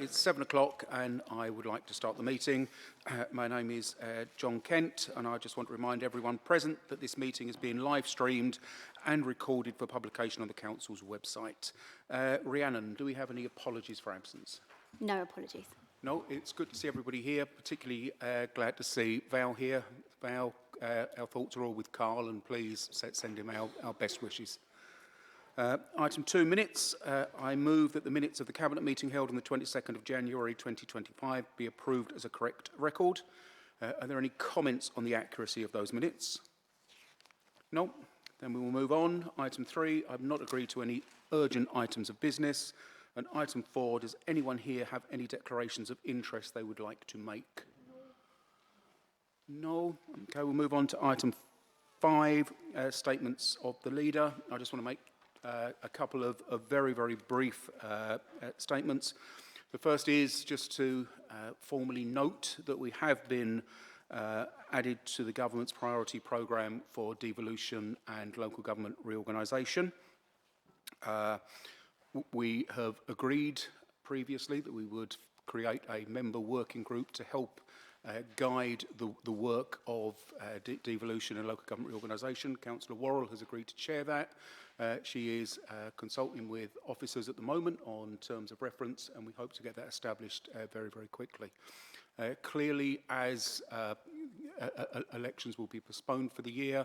It's 7 o'clock and I would like to start the meeting. My name is John Kent and I just want to remind everyone present that this meeting is being live streamed and recorded for publication on the Council's website. Rhiannon, do we have any apologies for absence? No apologies. No, it's good to see everybody here, particularly glad to see Val here. Val, our thoughts are all with Carl and please send him our best wishes. Item 2 minutes. I move that the minutes of the Cabinet meeting held on the 22nd of January 2025 be approved as a correct record. Are there any comments on the accuracy of those minutes? No. Then we will move on. Item 3, I've not agreed to any urgent items of business. And item 4, does anyone here have any declarations of interest they would like to make? No. Okay, we'll move on to item 5, statements of the leader. I just want to make a couple of very, very brief statements. The first is just to formally note that we have been added to the government's priority programme for devolution and local government reorganisation. We have agreed previously that we would create a member working group to help guide the work of devolution and local government reorganisation. Councillor Worrell has agreed to chair that. She is consulting with officers at the moment on terms of reference and we hope to get that established very, very quickly. Clearly, as elections will be postponed for the year,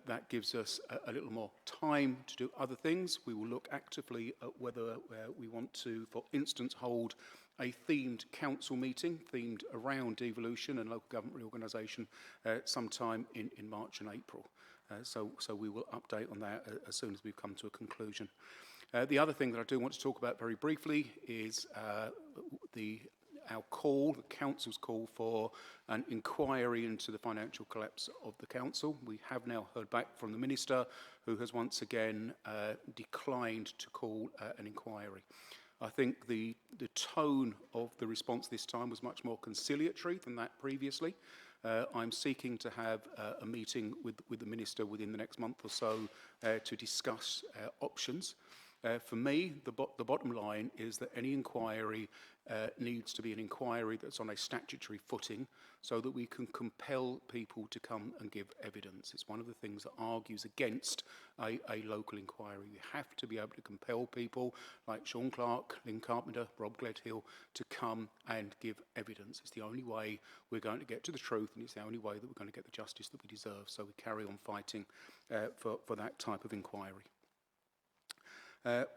that gives us a little more time to do other things. We will look actively at whether we want to, for instance, hold a themed council meeting, themed around devolution and local government reorganisation sometime in March and April. So we will update on that as soon as we've come to a conclusion. The other thing that I do want to talk about very briefly is our call, the Council's call for an inquiry into the financial collapse of the Council. We have now heard back from the Minister, who has once again declined to call an inquiry. I think the tone of the response this time was much more conciliatory than that previously. I'm seeking to have a meeting with the Minister within the next month or so to discuss options. For me, the bottom line is that any inquiry needs to be an inquiry that's on a statutory footing so that we can compel people to come and give evidence. It's one of the things that argues against a local inquiry. We have to be able to compel people like Sean Clark, Lynn Carpenter, Rob Gledhill to come and give evidence. It's the only way we're going to get to the truth and it's the only way that we're going to get the justice that we deserve. So we carry on fighting for that type of inquiry.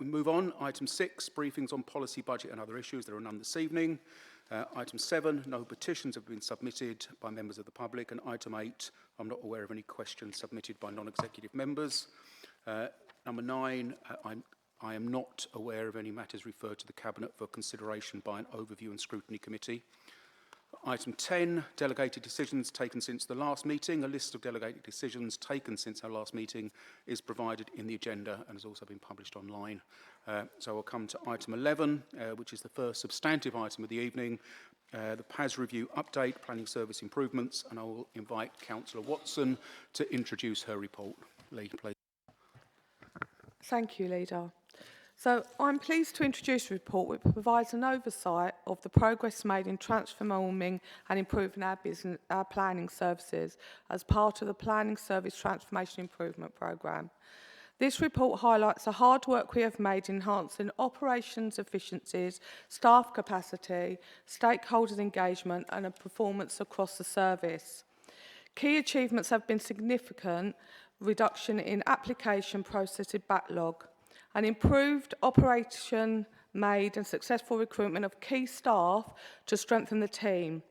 We move on. Item 6, briefings on policy, budget and other issues. There are none this evening. Item 7, no petitions have been submitted by members of the public. And item 8, I'm not aware of any questions submitted by non-executive members. Number 9, I am not aware of any matters referred to the Cabinet for consideration by an overview and scrutiny committee. Item 10, delegated decisions taken since the last meeting. A list of delegated decisions taken since our last meeting is provided in the agenda and has also been published online. So I'll come to item 11, which is the first substantive item of the evening, the PAS review update, planning service improvements, and I will invite Councillor Watson to introduce her report. Lee, please. Thank you, Leader. So I'm pleased to introduce a report which provides an oversight of the progress made in transforming and improving our planning services as part of the Planning Service Transformation Improvement Programme. This report highlights the hard work we have made enhancing operations efficiencies, staff capacity, stakeholders engagement and performance across the service. Key achievements have been significant reduction in application processing backlog, an improved operation made and successful recruitment of key staff to strengthen the team.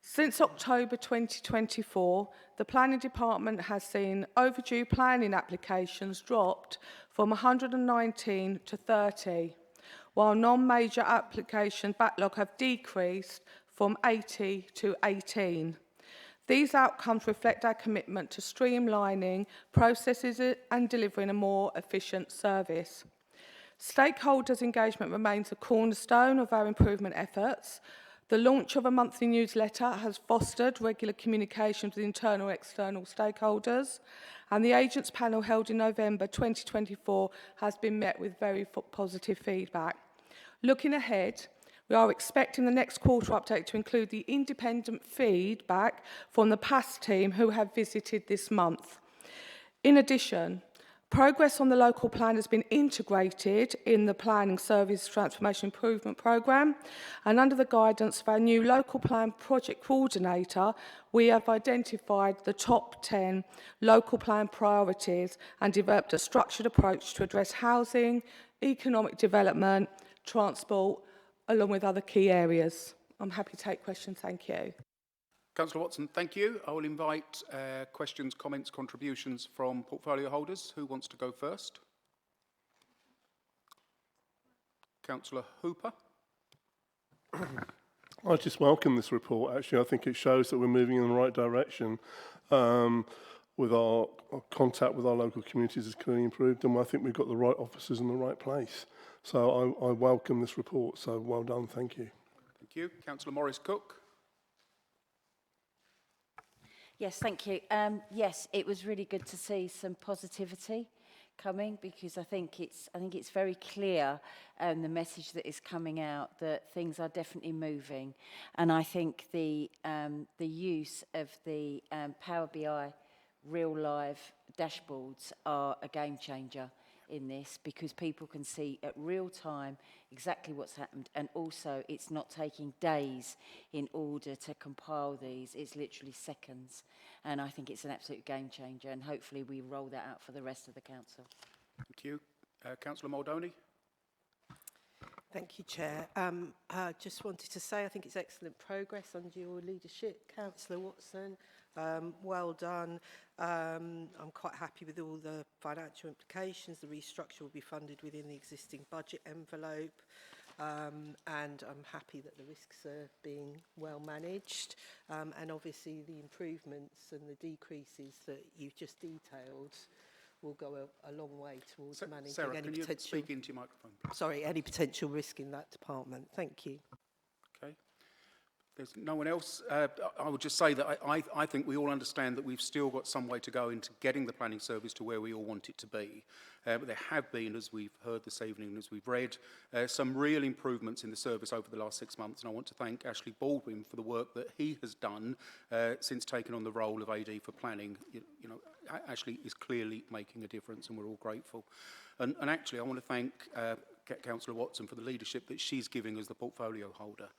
Since October 2024, the Planning Department has seen overdue planning applications dropped from 119 to 30, while non-major application backlog have decreased from 80 to 18. These outcomes reflect our commitment to streamlining processes and delivering a more efficient service. Stakeholders' engagement remains a cornerstone of our improvement efforts. The launch of a monthly newsletter has fostered regular communications with internal and external stakeholders, and the agents panel held in November 2024 has been met with very positive feedback. Looking ahead, We are expecting the next quarter update to include the independent feedback from the PAS team who have visited this month. In addition, progress on the local plan has been integrated in the Planning Service Transformation Improvement Programme, and under the guidance of our new local plan project coordinator, we have identified the top 10 local plan priorities and developed a structured approach to address housing, economic development, transport, along with other key areas. I'm happy to take questions. Thank you. Councillor Watson, thank you. I will invite questions, comments, contributions from portfolio holders. Who wants to go first? Councillor Hooper. I just welcome this report. Actually, I think it shows that we're moving in the right direction. With our contact with our local communities has clearly improved, and I think we've got the right officers in the right place. So I welcome this report. So well done. Thank you. Thank you. Councillor Morris-Cook. Yes, thank you. Yes, it was really good to see some positivity coming, because I think it's very clear, the message that is coming out, that things are definitely moving, and I think the use of the Power BI real live dashboards are a game changer in this, because people can see at real time exactly what's happened, and also it's not taking days in order to compile these, it's literally seconds, and I think it's an absolute game changer, and hopefully we roll that out for the rest of the council. Thank you. Councillor Muldowney. Thank you, Chair. I just wanted to say I think it's excellent progress under your leadership, Councillor Watson. Well done. I'm quite happy with all the financial implications. The restructure will be funded within the existing budget envelope, and I'm happy that the risks are being well managed, and obviously the improvements and the decreases that you've just detailed will go a long way towards managing Sarah, any can you potential... speak into your microphone, please? Sorry, any potential risk in that department. Thank you. Okay. There's no one else. I would just say that I think we all understand that we've still got some way to go into getting the planning service to where we all want it to be. But there have been, as we've heard this evening and as we've read, some real improvements in the service over the last 6 months. And I want to thank Ashley Baldwin for the work that he has done since taking on the role of AD for planning. You know, Ashley is clearly making a difference, and we're all grateful. And actually, I want to thank Councillor Watson for the leadership that she's giving as the portfolio holder.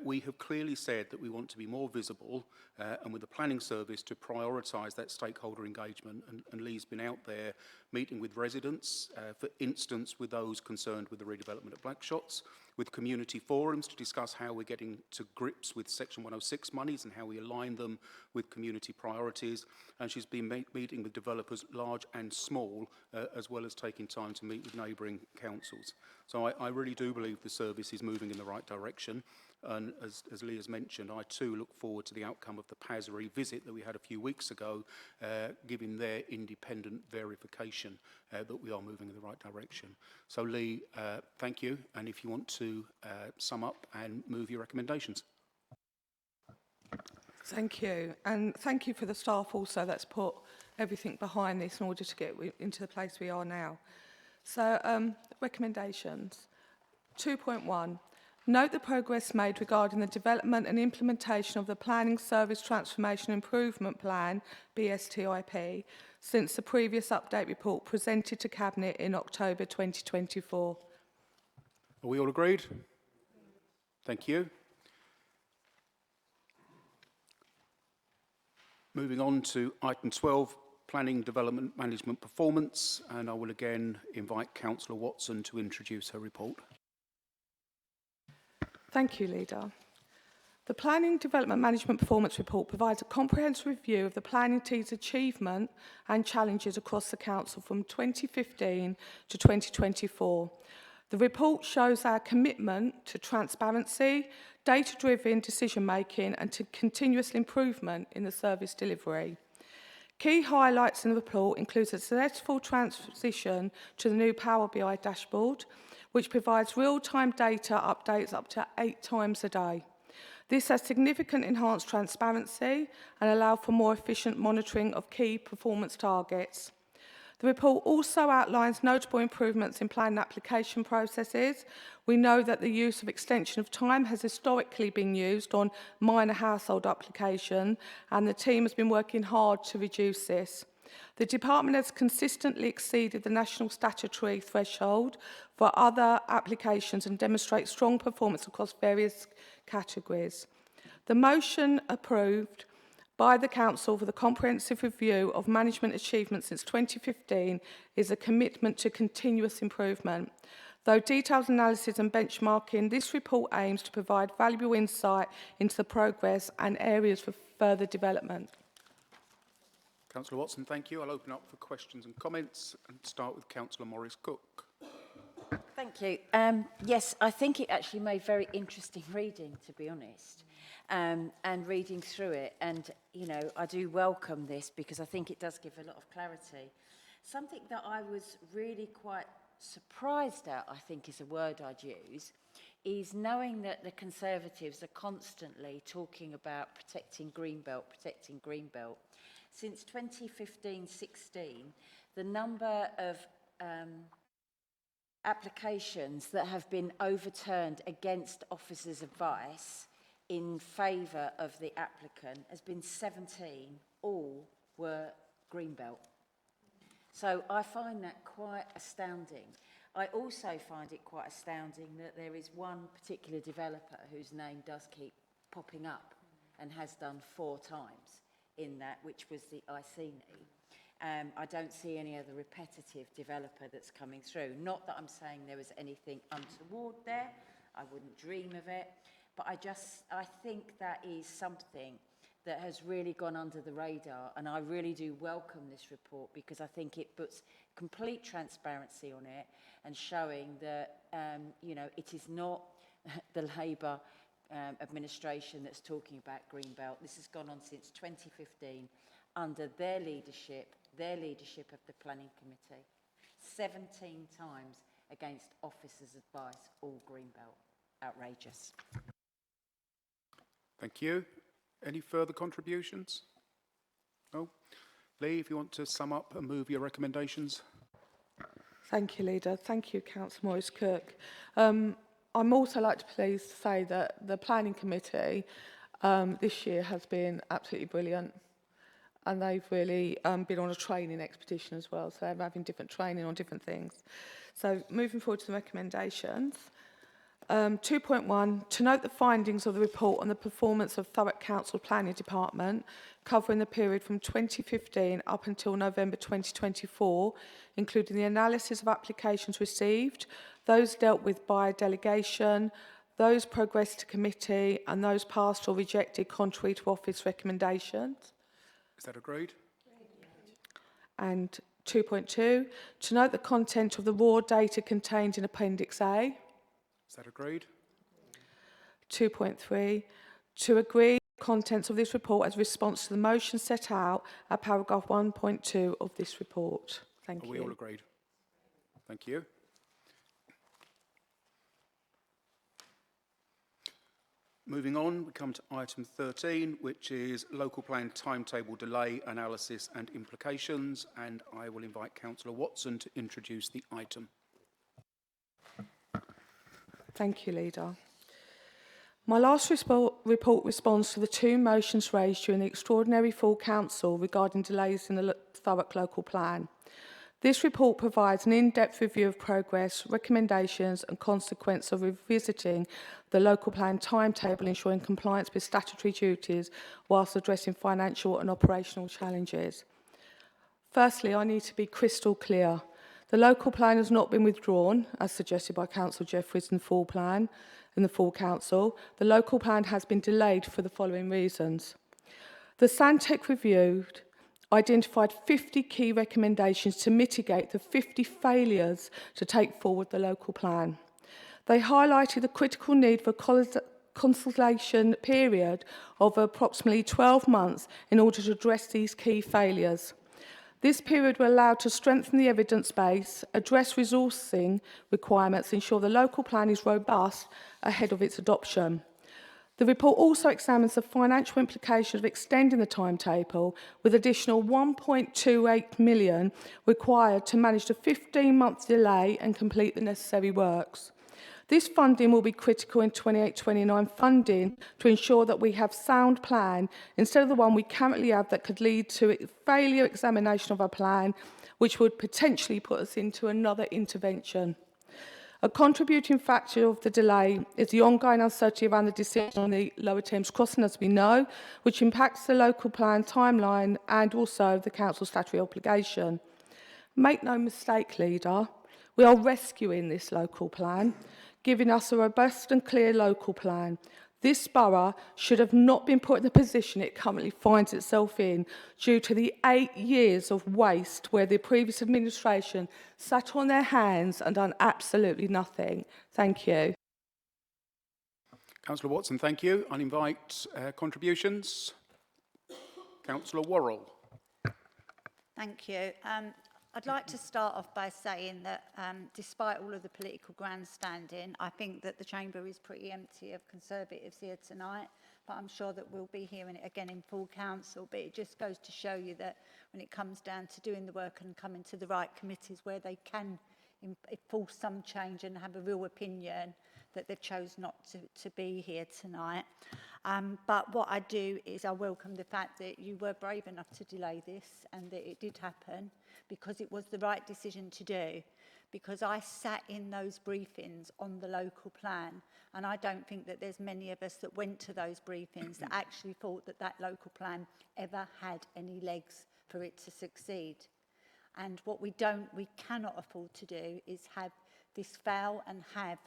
We have clearly said that we want to be more visible and with the planning service to prioritise that stakeholder engagement, and Lee's been out there meeting with residents, for instance with those concerned with the redevelopment of Blackshots, with community forums to discuss how we're getting to grips with Section 106 monies and how we align them with community priorities, and she's been meeting with developers large and small, as well as taking time to meet with neighbouring councils. So I really do believe the service is moving in the right direction. And as Lee has mentioned, I too look forward to the outcome of the PAS revisit that we had a few weeks ago, giving their independent verification that we are moving in the right direction. So Lee, thank you. And if you want to sum up and move your recommendations. Thank you. And thank you for the staff also that's put everything behind this in order to get into the place we are now. So recommendations. 2.1. Note the progress made regarding the development and implementation of the Planning Service Transformation Improvement Plan, BSTIP, since the previous update report presented to Cabinet in October 2024. Are we all agreed? Thank you. Moving on to item 12, Planning Development Management Performance, and I will again invite Councillor Watson to introduce her report. Thank you, Leader. The Planning Development Management Performance Report provides a comprehensive review of the planning team's achievement and challenges across the Council from 2015 to 2024. The report shows our commitment to transparency, data-driven decision-making and to continuous improvement in the service delivery. Key highlights in the report include a successful transition to the new Power BI dashboard, which provides real-time data updates up to 8 times a day. This has significant enhanced transparency and allows for more efficient monitoring of key performance targets. The report also outlines notable improvements in planning application processes. We know that the use of extension of time has historically been used on minor household application, and the team has been working hard to reduce this. The department has consistently exceeded the national statutory threshold for other applications and demonstrates strong performance across various categories. The motion approved by the Council for the comprehensive review of management achievements since 2015 is a commitment to continuous improvement. Though detailed analysis and benchmarking, this report aims to provide valuable insight into the progress and areas for further development. Councillor Watson, thank you. I'll open up for questions and comments and start with Councillor Morris-Cook. Thank you. Yes, I think it actually made very interesting reading, to be honest, and reading through it. And, you know, I do welcome this because I think it does give a lot of clarity. Something that I was really quite surprised at, I think is a word I'd use, is knowing that the Conservatives are constantly talking about protecting Greenbelt, protecting Greenbelt. Since 2015-16, the number of applications that have been overturned against officers' advice in favour of the applicant has been 17. All were Greenbelt. So I find that quite astounding. I also find it quite astounding that there is one particular developer whose name does keep popping up and has done 4 times in that, which was the Iceni. I don't see any other repetitive developer that's coming through. Not that I'm saying there was anything untoward there. I wouldn't dream of it. But I think that is something that has really gone under the radar, and I really do welcome this report because I think it puts complete transparency on it and showing that, you know, it is not the Labour administration that's talking about Greenbelt. This has gone on since 2015 under their leadership of the Planning Committee. 17 times against officers' advice, all Greenbelt. Outrageous. Thank you. Any further contributions? No? Lee, if you want to sum up and move your recommendations. Thank you, Leader. Thank you, Councillor Morris-Cook. I'm also like to please say that the Planning Committee this year has been absolutely brilliant, and they've really been on a training expedition as well, so they're having different training on different things. So moving forward to the recommendations. 2.1, to note the findings of the report on the performance of Thurrock Council Planning Department covering the period from 2015 up until November 2024, including the analysis of applications received, those dealt with by delegation, those progressed to committee, and those passed or rejected contrary to office recommendations. Is that agreed? And 2.2, to note the content of the raw data contained in Appendix A. Is that agreed? 2.3, to agree the contents of this report as response to the motion set out at paragraph 1.2 of this report. Thank you. Are we all agreed? Thank you. Moving on, we come to item 13, which is local plan timetable delay analysis and implications, and I will invite Councillor Watson to introduce the item. Thank you, Leader. My last report responds to the 2 motions raised during the extraordinary full council regarding delays in the Thurrock local plan. This report provides an in-depth review of progress, recommendations and consequence of revisiting the local plan timetable, ensuring compliance with statutory duties whilst addressing financial and operational challenges. Firstly, I need to be crystal clear. The local plan has not been withdrawn, as suggested by Councillor Jeffries in the full council. The local plan has been delayed for the following reasons. The Santec review identified 50 key recommendations to mitigate the 50 failures to take forward the local plan. They highlighted the critical need for a consultation period of approximately 12 months in order to address these key failures. This period will allow to strengthen the evidence base, address resourcing requirements, ensure the local plan is robust ahead of its adoption. The report also examines the financial implications of extending the timetable, with additional 1.28 million required to manage the 15-month delay and complete the necessary works. This funding will be critical in 28-29 funding to ensure that we have sound plan instead of the one we currently have that could lead to a failure examination of our plan, which would potentially put us into another intervention. A contributing factor of the delay is the ongoing uncertainty around the decision on the Lower Thames crossing, as we know, which impacts the local plan timeline and also the council's statutory obligation. Make no mistake, Leader, we are rescuing this local plan, giving us a robust and clear local plan. This borough should have not been put in the position it currently finds itself in due to the 8 years of waste where the previous administration sat on their hands and done absolutely nothing. Thank you. Councillor Watson, thank you. I'll invite contributions. Councillor Worrell. Thank you. I'd like to start off by saying that despite all of the political grandstanding, I think that the chamber is pretty empty of Conservatives here tonight, but I'm sure that we'll be hearing it again in full council. But it just goes to show you that when it comes down to doing the work and coming to the right committees where they can force some change and have a real opinion, that they've chose not to be here tonight. But what I do is I welcome the fact that you were brave enough to delay this and that it did happen, because it was the right decision to do. Because I sat in those briefings on the local plan, and I don't think that there's many of us that went to those briefings that actually thought that that local plan ever had any legs for it to succeed. And what we cannot afford to do is have this fail and have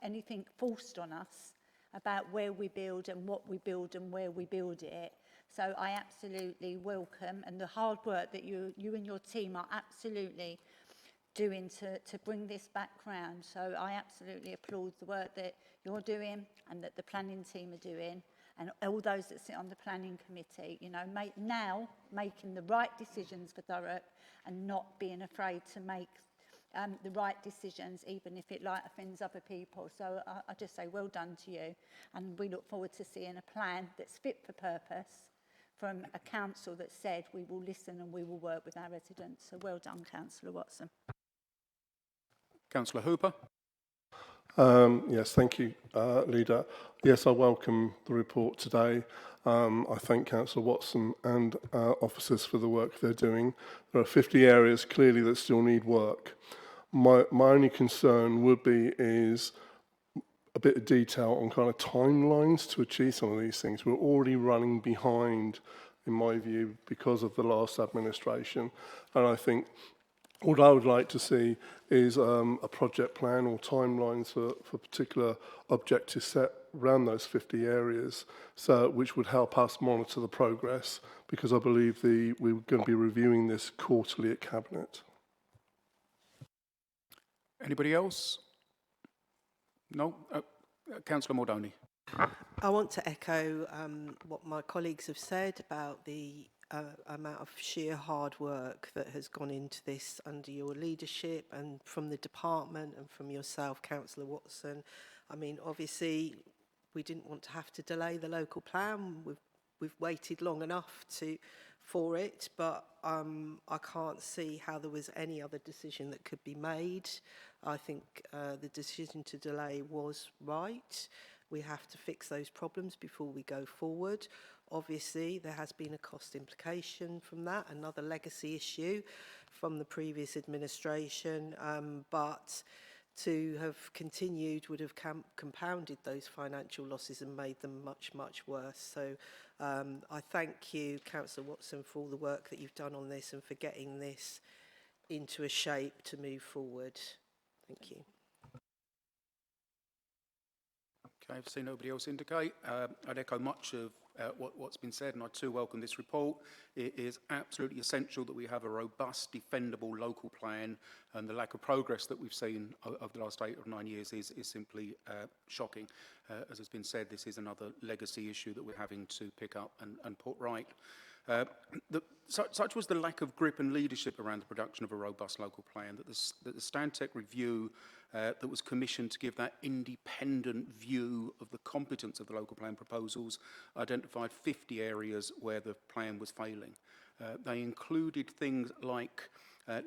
anything forced on us about where we build and what we build and where we build it. So I absolutely welcome, and the hard work that you and your team are absolutely doing to bring this back round. So I absolutely applaud the work that you're doing and that the planning team are doing, and all those that sit on the planning committee, you know, making the right decisions for Thurrock and not being afraid to make the right decisions, even if it offends other people. So I just say well done to you, and we look forward to seeing a plan that's fit for purpose from a council that said we will listen and we will work with our residents. So well done, Councillor Watson. Councillor Hooper. Yes, thank you, Leader. Yes, I welcome the report today. I thank Councillor Watson and officers for the work they're doing. There are 50 areas clearly that still need work. My only concern would be is a bit of detail on kind of timelines to achieve some of these things. We're already running behind, in my view, because of the last administration. And I think what I would like to see is a project plan or timelines for particular objectives set around those 50 areas, so which would help us monitor the progress, because I believe we're going to be reviewing this quarterly at Cabinet. Anybody else? No? Councillor Mordoni. I want to echo what my colleagues have said about the amount of sheer hard work that has gone into this under your leadership and from the department and from yourself, Councillor Watson. I mean, obviously, we didn't want to have to delay the local plan. We've waited long enough for it, but I can't see how there was any other decision that could be made. I think the decision to delay was right. We have to fix those problems before we go forward. Obviously, there has been a cost implication from that, another legacy issue from the previous administration, but to have continued would have compounded those financial losses and made them much, much worse. So I thank you, Councillor Watson, for all the work that you've done on this and for getting this into a shape to move forward. Thank you. Okay, I've seen nobody else indicate. I'd echo much of what's been said, and I too welcome this report. It is absolutely essential that we have a robust, defendable local plan, and the lack of progress that we've seen over the last 8 or 9 years is simply shocking. As has been said, this is another legacy issue that we're having to pick up and put right. Such was the lack of grip and leadership around the production of a robust local plan that the Stantec review that was commissioned to give that independent view of the competence of the local plan proposals identified 50 areas where the plan was failing. They included things like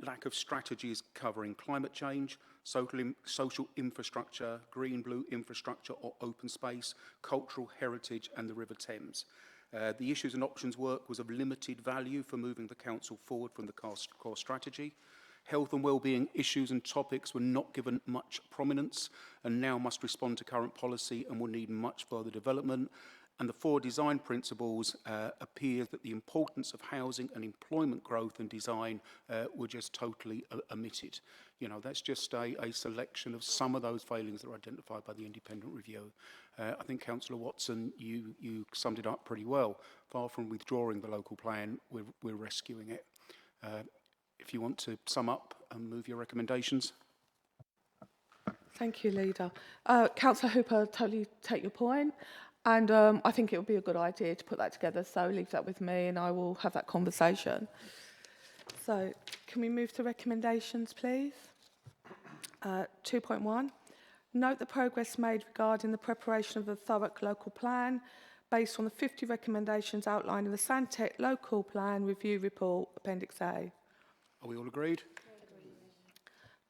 lack of strategies covering climate change, social infrastructure, green-blue infrastructure or open space, cultural heritage and the River Thames. The issues and options work was of limited value for moving the council forward from the core strategy. Health and wellbeing issues and topics were not given much prominence and now must respond to current policy and will need much further development. And the 4 design principles appear that the importance of housing and employment growth and design were just totally omitted. You know, that's just a selection of some of those failings that are identified by the independent review. I think Councillor Watson, you summed it up pretty well. Far from withdrawing the local plan, we're rescuing it. If you want to sum up and move your recommendations. Thank you, Leader. Councillor Hooper, I totally take your point. And I think it would be a good idea to put that together, so leave that with me and I will have that conversation. So, can we move to recommendations, please? 2.1. Note the progress made regarding the preparation of the Thurrock local plan based on the 50 recommendations outlined in the Stantec local plan review report, Appendix A. Are we all agreed?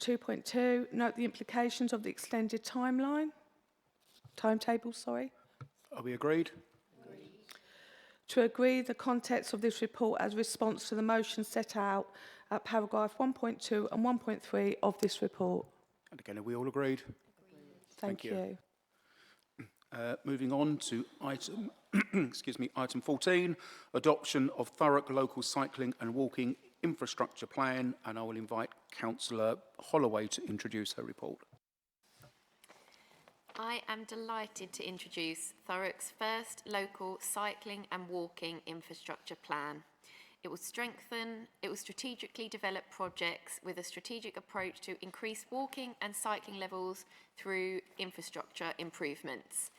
2.2. Note the implications of the extended timetable. Are we agreed? To agree the context of this report as response to the motion set out at paragraph 1.2 and 1.3 of this report. And again, are we all agreed? Thank you. Moving on to item, item 14, adoption of Thurrock local cycling and walking infrastructure plan, and I will invite Councillor Holloway to introduce her report. I am delighted to introduce Thurrock's first local cycling and walking infrastructure plan. It will strategically develop projects with a strategic approach to increase walking and cycling levels through infrastructure improvements.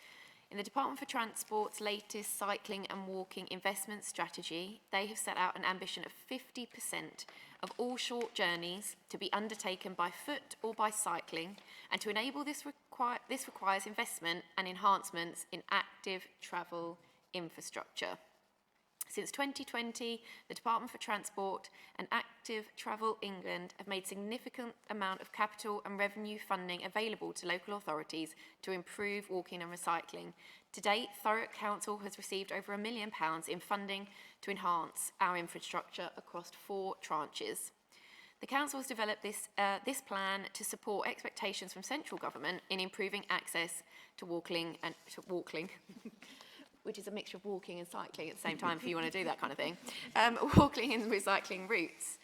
In the Department for Transport's latest cycling and walking investment strategy, they have set out an ambition of 50% of all short journeys to be undertaken by foot or by cycling, and to enable this requires investment and enhancements in active travel infrastructure. Since 2020, the Department for Transport and Active Travel England have made significant amount of capital and revenue funding available to local authorities to improve walking and recycling. To date, Thurrock Council has received over £1 million in funding to enhance our infrastructure across 4 tranches. The Council has developed this plan to support expectations from central government in improving access to walking which is a mixture of walking and cycling at the same time if you want to do that kind of thing, walking and recycling routes.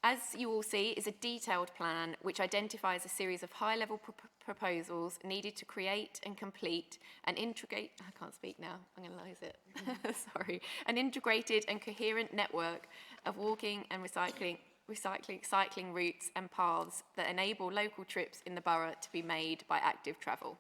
As you all see, is a detailed plan which identifies a series of high-level proposals needed to create and complete an integrate. I can't speak now, I'm going to lose it. Sorry. An integrated and coherent network of walking and cycling routes and paths that enable local trips in the borough to be made by active travel.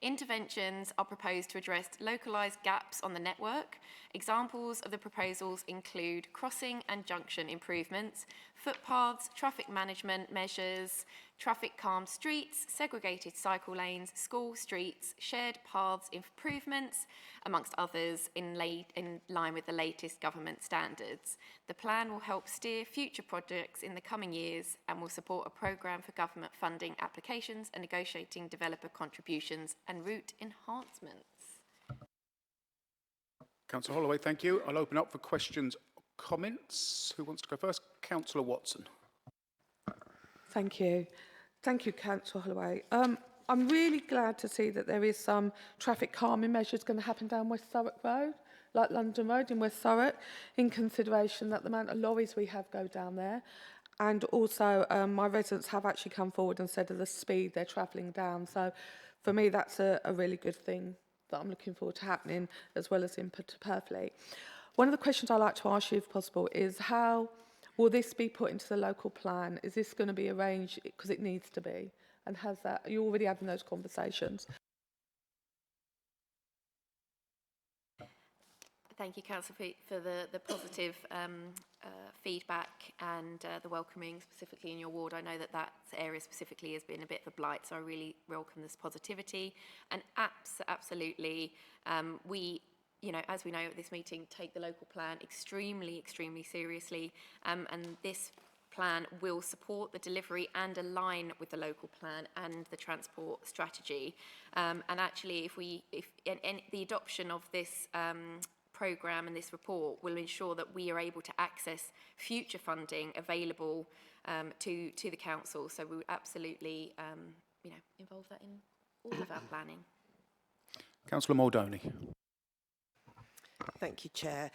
Interventions are proposed to address localised gaps on the network. Examples of the proposals include crossing and junction improvements, footpaths, traffic management measures, traffic calmed streets, segregated cycle lanes, school streets, shared paths improvements, amongst others in line with the latest government standards. The plan will help steer future projects in the coming years and will support a programme for government funding applications and negotiating developer contributions and route enhancements. Councillor Holloway, thank you. I'll open up for questions, comments. Who wants to go first? Councillor Watson. Thank you. Thank you, Councillor Holloway. I'm really glad to see that there is some traffic calming measures going to happen down West Thurrock Road, like London Road in West Thurrock, in consideration that the amount of lorries we have go down there. And also, my residents have actually come forward and said of the speed they're travelling down. So, for me, that's a really good thing that I'm looking forward to happening, as well as in Purfleet. One of the questions I'd like to ask you, if possible, is how will this be put into the local plan? Is this going to be arranged because it needs to be? And are you already having those conversations? Thank you, Councillor, for the positive feedback and the welcoming specifically in your ward. I know that area specifically has been a bit of a blight, so I really welcome this positivity. And absolutely, we, as we know at this meeting, take the local plan extremely seriously, and this plan will support the delivery and align with the local plan and the transport strategy. And actually, if the adoption of this programme and this report will ensure that we are able to access future funding available to the council. So we would absolutely, involve that in all of our planning. Councillor Maldoni. Thank you, Chair.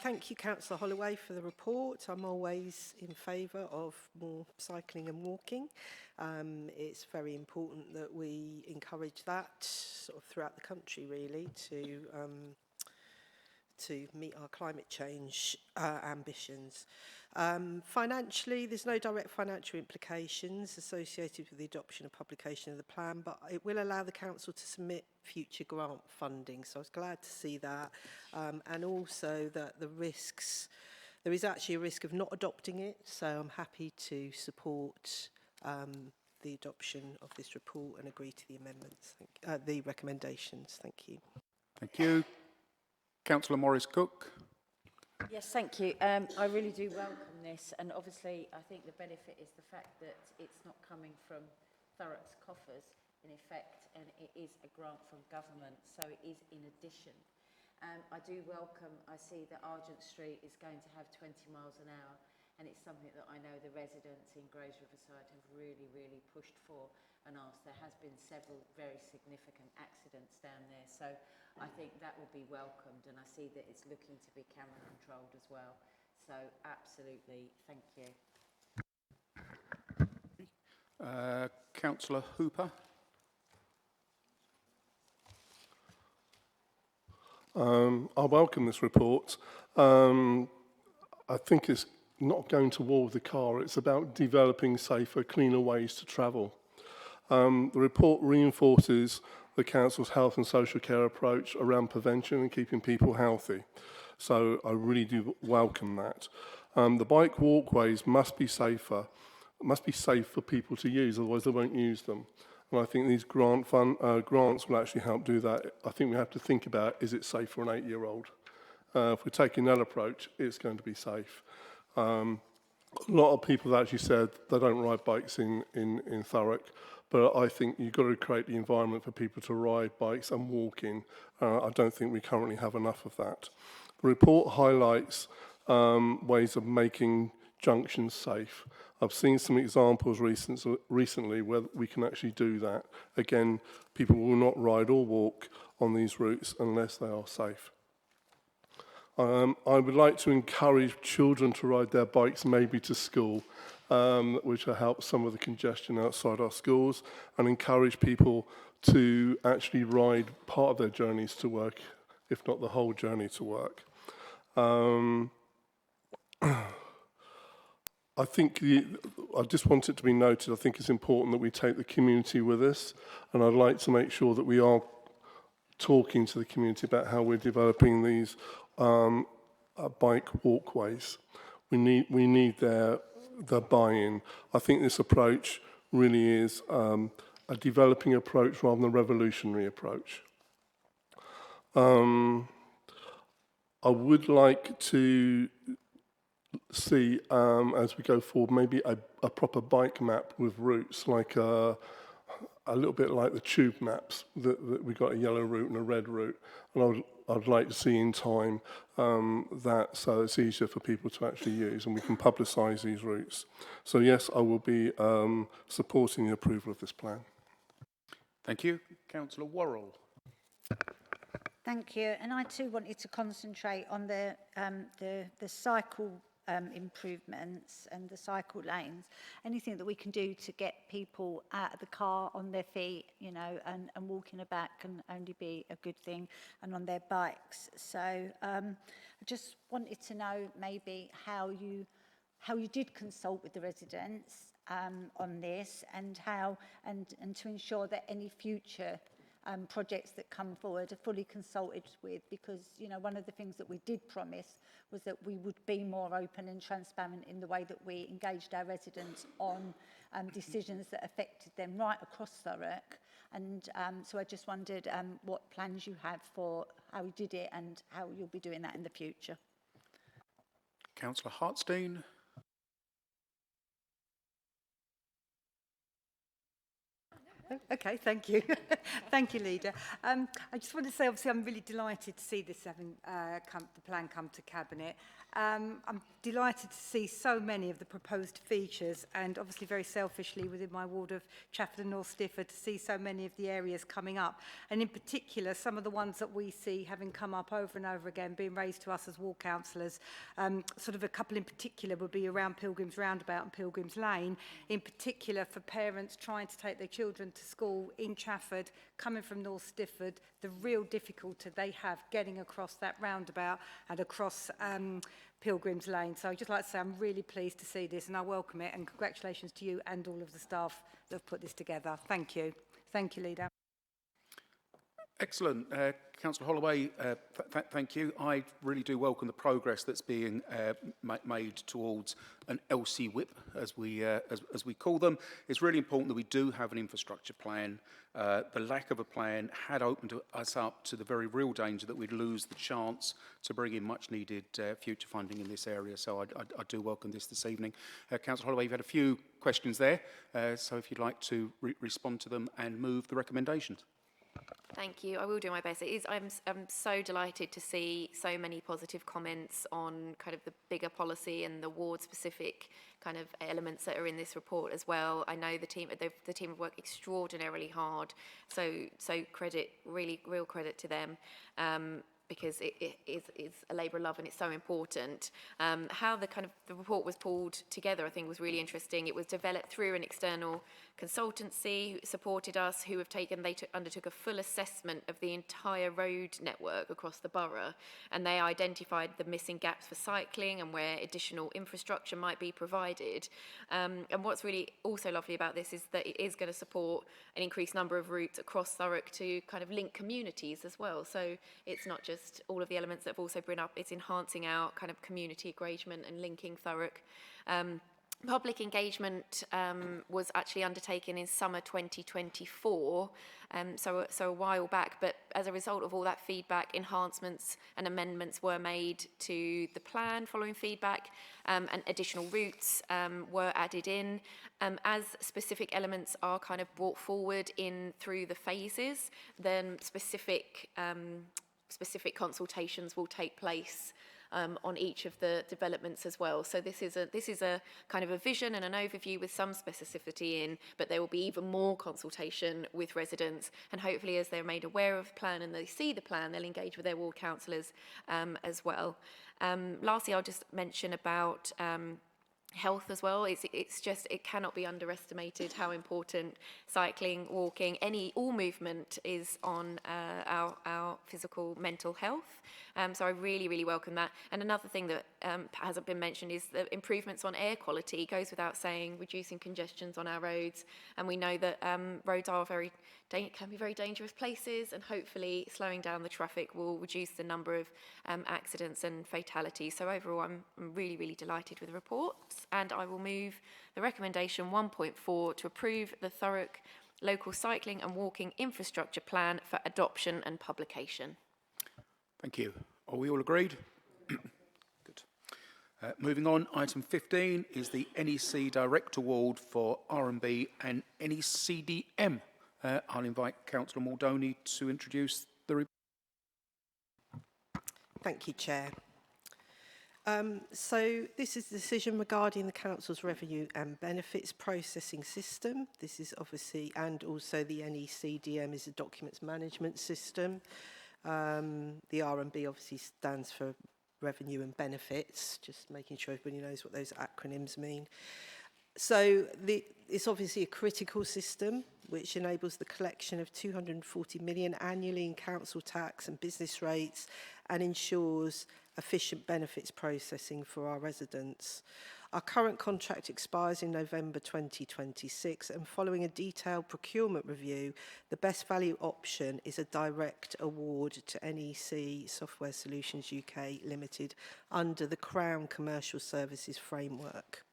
Thank you, Councillor Holloway, for the report. I'm always in favour of more cycling and walking. It's very important that we encourage that sort of throughout the country, really, to meet our climate change ambitions. Financially, there's no direct financial implications associated with the adoption and publication of the plan, but it will allow the council to submit future grant funding. So I was glad to see that. And also that there is actually a risk of not adopting it. So I'm happy to support the adoption of this report and agree to the amendments, the recommendations. Thank you. Thank you. Councillor Morris-Cook. Yes, thank you. I really do welcome this, and obviously I think the benefit is the fact that it's not coming from Thurrock's coffers in effect, and it is a grant from government, so it is in addition. I do welcome, I see that Argent Street is going to have 20 miles an hour, and it's something that I know the residents in Grays Riverside have really pushed for and asked. There has been several very significant accidents down there, so I think that will be welcomed, and I see that it's looking to be camera controlled as well. So absolutely, thank you. Councillor Hooper. I welcome this report. I think it's not going to war with the car. It's about developing safer, cleaner ways to travel. The report reinforces the Council's health and social care approach around prevention and keeping people healthy. So I really do welcome that. The bike walkways must be safe for people to use, otherwise they won't use them. And I think these grants will actually help do that. I think we have to think about, is it safe for an 8-year-old? If we're taking that approach, it's going to be safe. A lot of people have actually said they don't ride bikes in Thurrock, but I think you've got to create the environment for people to ride bikes and walk in. I don't think we currently have enough of that. The report highlights ways of making junctions safe. I've seen some examples recently where we can actually do that. Again, people will not ride or walk on these routes unless they are safe. I would like to encourage children to ride their bikes maybe to school, which will help some of the congestion outside our schools, and encourage people to actually ride part of their journeys to work, if not the whole journey to work. I think I just want it to be noted, I think it's important that we take the community with us, and I'd like to make sure that we are talking to the community about how we're developing these bike walkways. We need their buy-in. I think this approach really is a developing approach rather than a revolutionary approach. I would like to see, as we go forward, maybe a proper bike map with routes, like a little bit like the tube maps, that we got a yellow route and a red route. And I'd like to see in time that so it's easier for people to actually use, and we can publicise these routes. So yes, I will be supporting the approval of this plan. Thank you. Councillor Worrell. Thank you. And I too wanted to concentrate on the cycle improvements and the cycle lanes. Anything that we can do to get people out of the car on their feet, you know, and walking about can only be a good thing, and on their bikes. So I just wanted to know maybe how you did consult with the residents on this, and how and to ensure that any future projects that come forward are fully consulted with, because, you know, one of the things that we did promise was that we would be more open and transparent in the way that we engaged our residents on decisions that affected them right across Thurrock. And so I just wondered what plans you have for how we did it and how you'll be doing that in the future. Councillor Hartstein. Okay, thank you. Thank you, Leader. I just want to say, obviously, I'm really delighted to see this the plan come to Cabinet. I'm delighted to see so many of the proposed features, and obviously very selfishly within my ward of Trafford and North Stifford, to see so many of the areas coming up, and in particular some of the ones that we see having come up over and over again, being raised to us as ward councillors. Sort of a couple in particular would be around Pilgrims Roundabout and Pilgrims Lane, in particular for parents trying to take their children to school in Trafford, coming from North Stifford, the real difficulty they have getting across that roundabout and across Pilgrims Lane. So I'd just like to say I'm really pleased to see this, and I welcome it, and congratulations to you and all of the staff that have put this together. Thank you. Thank you, Leader. Excellent. Councillor Holloway, thank you. I really do welcome the progress that's being made towards an LC whip, as we call them. It's really important that we do have an infrastructure plan. The lack of a plan had opened us up to the very real danger that we'd lose the chance to bring in much needed future funding in this area. So I do welcome this evening. Councillor Holloway, you've had a few questions there. So if you'd like to respond to them and move the recommendations. Thank you. I will do my best. I'm so delighted to see so many positive comments on kind of the bigger policy and the ward-specific kind of elements that are in this report as well. I know the team have worked extraordinarily hard, so credit, real credit to them. Because it is a labour of love and it's so important. How the report was pulled together, I think, was really interesting. It was developed through an external consultancy who supported us, who have undertook a full assessment of the entire road network across the borough, and they identified the missing gaps for cycling and where additional infrastructure might be provided. And what's really also lovely about this is that it is going to support an increased number of routes across Thurrock to kind of link communities as well. So it's not just all of the elements that have also been up, it's enhancing our kind of community engagement and linking Thurrock. Public engagement was actually undertaken in summer 2024, so a while back, but as a result of all that feedback, enhancements and amendments were made to the plan following feedback, and additional routes were added in. As specific elements are kind of brought forward in through the phases, then specific consultations will take place on each of the developments as well. So this is a kind of a vision and an overview with some specificity in, but there will be even more consultation with residents, and hopefully as they're made aware of the plan and they see the plan, they'll engage with their ward councillors as well. Lastly, I'll just mention about health as well. It cannot be underestimated how important cycling, walking, all movement is on our physical, mental health. So I really welcome that. And another thing that hasn't been mentioned is the improvements on air quality. It goes without saying, reducing congestions on our roads, and we know that roads are can be very dangerous places, and hopefully slowing down the traffic will reduce the number of accidents and fatalities. So overall, I'm really delighted with the reports, and I will move the recommendation 1.4 to approve the Thurrock Local Cycling and Walking Infrastructure Plan for adoption and publication. Thank you. Are we all agreed? Good. Moving on, item 15 is the NEC Direct Award for R&B and NECDM. I'll invite Councillor Maldoni to introduce the report. Thank you, Chair. So this is the decision regarding the Council's revenue and benefits processing system. This is obviously, and also the NECDM is a documents management system. The R&B obviously stands for revenue and benefits, just making sure everybody knows what those acronyms mean. So it's obviously a critical system which enables the collection of 240 million annually in council tax and business rates, and ensures efficient benefits processing for our residents. Our current contract expires in November 2026, and following a detailed procurement review, the best value option is a direct award to NEC Software Solutions UK Limited under the Crown Commercial Services Framework.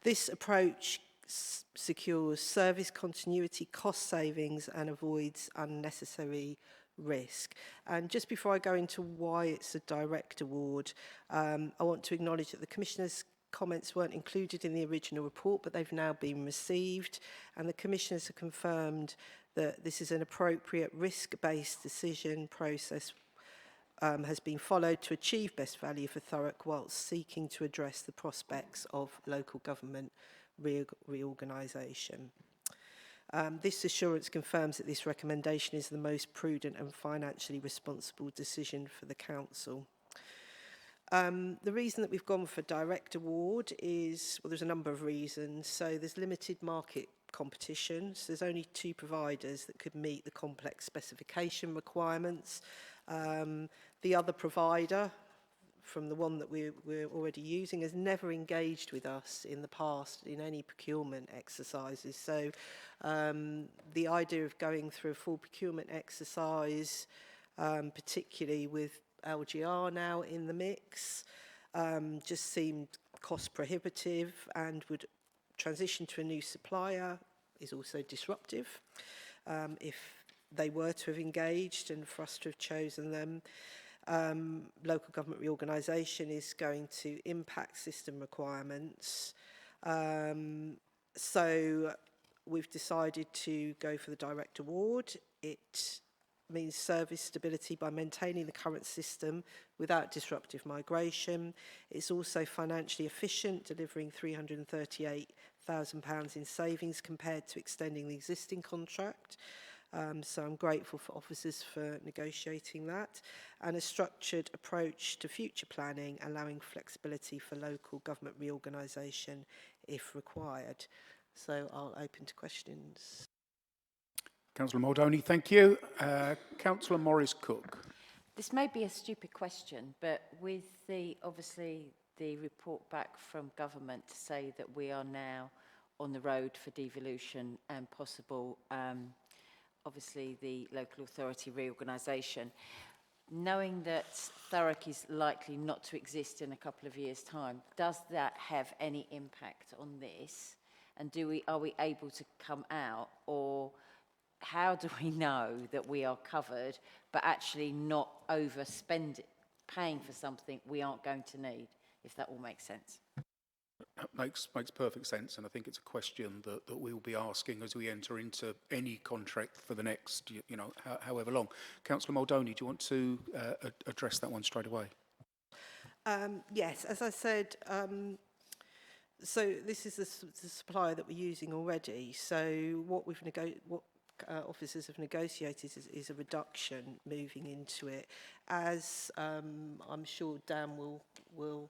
This approach secures service continuity, cost savings, and avoids unnecessary risk. And just before I go into why it's a direct award, I want to acknowledge that the Commissioner's comments weren't included in the original report, but they've now been received, and the Commissioners have confirmed that this is an appropriate risk-based decision process has been followed to achieve best value for Thurrock whilst seeking to address the prospects of local government reorganisation. This assurance confirms that this recommendation is the most prudent and financially responsible decision for the Council. The reason that we've gone for direct award is, well, there's a number of reasons. So there's limited market competition. So there's only 2 providers that could meet the complex specification requirements. The other provider, from the one that we're already using, has never engaged with us in the past in any procurement exercises. So the idea of going through a full procurement exercise, particularly with LGR now in the mix, just seemed cost prohibitive, and would transition to a new supplier is also disruptive if they were to have engaged and for us to have chosen them. Local government reorganisation is going to impact system requirements. So we've decided to go for the direct award. It means service stability by maintaining the current system without disruptive migration. It's also financially efficient, delivering £338,000 in savings compared to extending the existing contract. So I'm grateful for officers for negotiating that, and a structured approach to future planning, allowing flexibility for local government reorganisation if required. So I'll open to questions. Councillor Muldowney, thank you. Councillor Morris-Cook. This may be a stupid question, but with obviously the report back from government to say that we are now on the road for devolution and possible obviously the local authority reorganisation, knowing that Thurrock is likely not to exist in a couple of years' time, does that have any impact on this? And are we able to come out, or how do we know that we are covered but actually not paying for something we aren't going to need, if that all makes sense? Makes perfect sense, and I think it's a question that we'll be asking as we enter into any contract for the next, however long. Councillor Muldowney, do you want to address that one straight away? Yes, as I said, so this is the supplier that we're using already. So what officers have negotiated is a reduction moving into it, as I'm sure Dan will.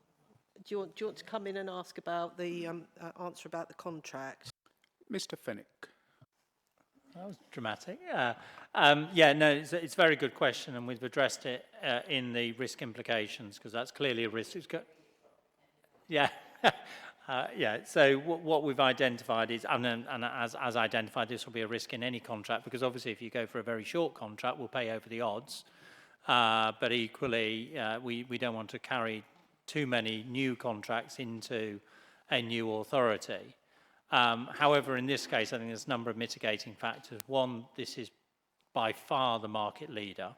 Do you want to come in and ask about the answer about the contract? Mr. Fenwick. That was dramatic. No, it's a very good question, and we've addressed it in the risk implications, because that's clearly a risk. So what we've identified is, and as identified, this will be a risk in any contract, because obviously if you go for a very short contract, we'll pay over the odds. But equally, we don't want to carry too many new contracts into a new authority. However, in this case, I think there's a number of mitigating factors. One, this is by far the market leader,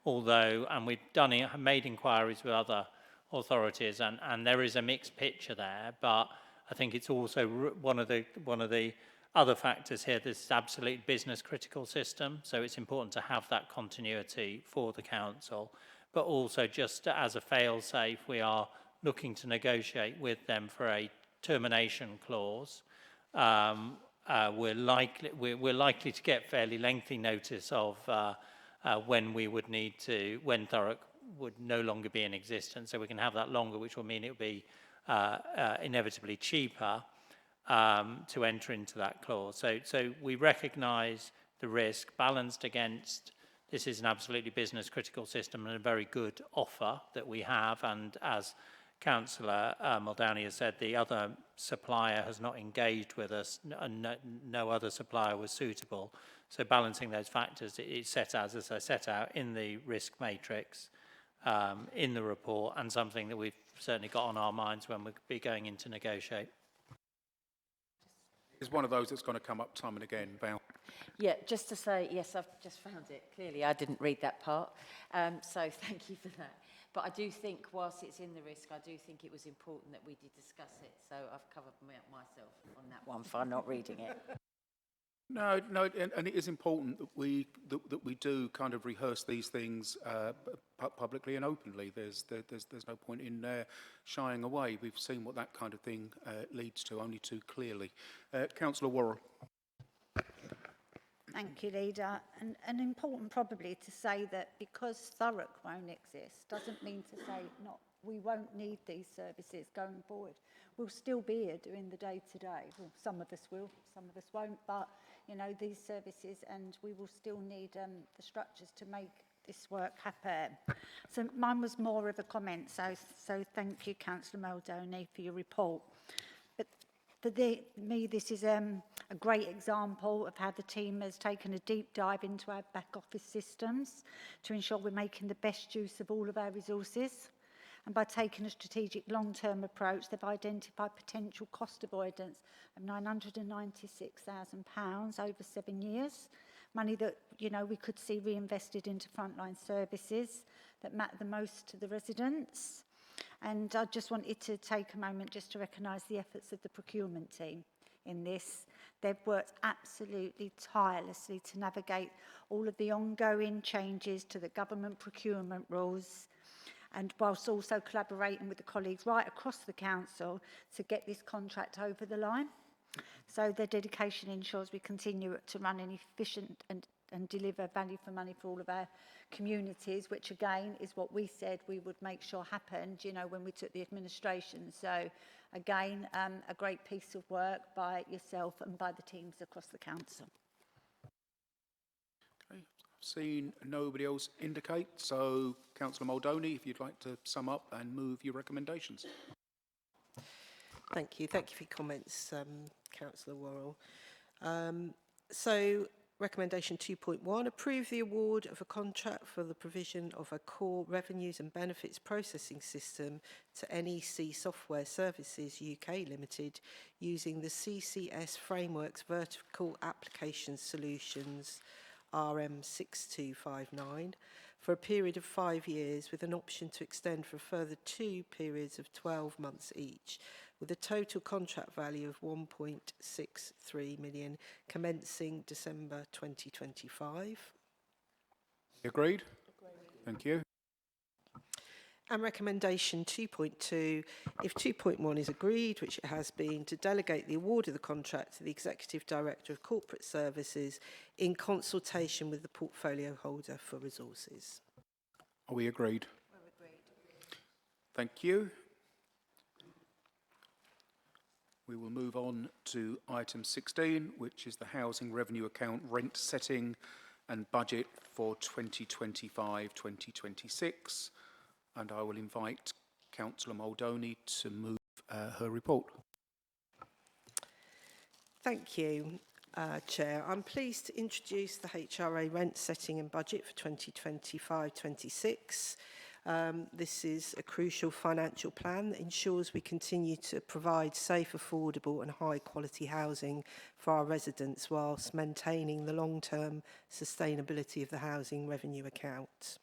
and we've made inquiries with other authorities, and there is a mixed picture there, but I think it's also one of the other factors here. This is absolute business critical system, so it's important to have that continuity for the council. But also, just as a fail-safe, we are looking to negotiate with them for a termination clause. We're likely to get fairly lengthy notice of when Thurrock would no longer be in existence, so we can have that longer, which will mean it will be inevitably cheaper to enter into that clause. So we recognise the risk balanced against. This is an absolutely business critical system and a very good offer that we have, and as Councillor Muldowney has said, the other supplier has not engaged with us, and no other supplier was suitable. So balancing those factors, it's set as I set out in the risk matrix, in the report, and something that we've certainly got on our minds when we'll be going into negotiate. It's one of those that's going to come up time and again, Val. Yeah, just to say, yes, I've just found it. Clearly, I didn't read that part. So thank you for that. But I do think, whilst it's in the risk, I do think it was important that we did discuss it. So I've covered myself on that one for not reading it. No, and it is important that we do kind of rehearse these things publicly and openly. There's no point in shying away. We've seen what that kind of thing leads to only too clearly. Councillor Worrell. Thank you, Leader. And important probably to say that because Thurrock won't exist doesn't mean to say we won't need these services going forward. We'll still be here doing the day-to-day. Well, some of us will, some of us won't, but, you know, these services, and we will still need the structures to make this work happen. So mine was more of a comment, so thank you, Councillor Muldowney, for your report. But for me, this is a great example of how the team has taken a deep dive into our back office systems to ensure we're making the best use of all of our resources. And by taking a strategic long-term approach, they've identified potential cost avoidance of £996,000 over 7 years. Money that, you know, we could see reinvested into frontline services that matter the most to the residents. And I just wanted to take a moment just to recognise the efforts of the procurement team in this. They've worked absolutely tirelessly to navigate all of the ongoing changes to the government procurement rules, and whilst also collaborating with the colleagues right across the council to get this contract over the line. So their dedication ensures we continue to run an efficient and deliver value for money for all of our communities, which again is what we said we would make sure happened, you know, when we took the administration. So again, a great piece of work by yourself and by the teams across the council. Okay, I've seen nobody else indicate, so Councillor Muldowney, if you'd like to sum up and move your recommendations. Thank you for your comments, Councillor Worrell. So recommendation 2.1, approve the award of a contract for the provision of a core revenues and benefits processing system to NEC Software Services UK Limited using the CCS Frameworks Vertical Application Solutions RM6259 for a period of 5 years with an option to extend for a further 2 periods of 12 months each, with a total contract value of 1.63 million commencing December 2025. Agreed? Thank you. And recommendation 2.2, if 2.1 is agreed, which it has been, to delegate the award of the contract to the Executive Director of Corporate Services in consultation with the portfolio holder for resources. Are we agreed? We're agreed. Thank you. We will move on to item 16, which is the Housing Revenue Account rent setting and budget for 2025-2026. And I will invite Councillor Muldowney to move her report. Thank you, Chair. I'm pleased to introduce the HRA rent setting and budget for 2025-26. This is a crucial financial plan that ensures we continue to provide safe, affordable and high quality housing for our residents whilst maintaining the long-term sustainability of the housing revenue account.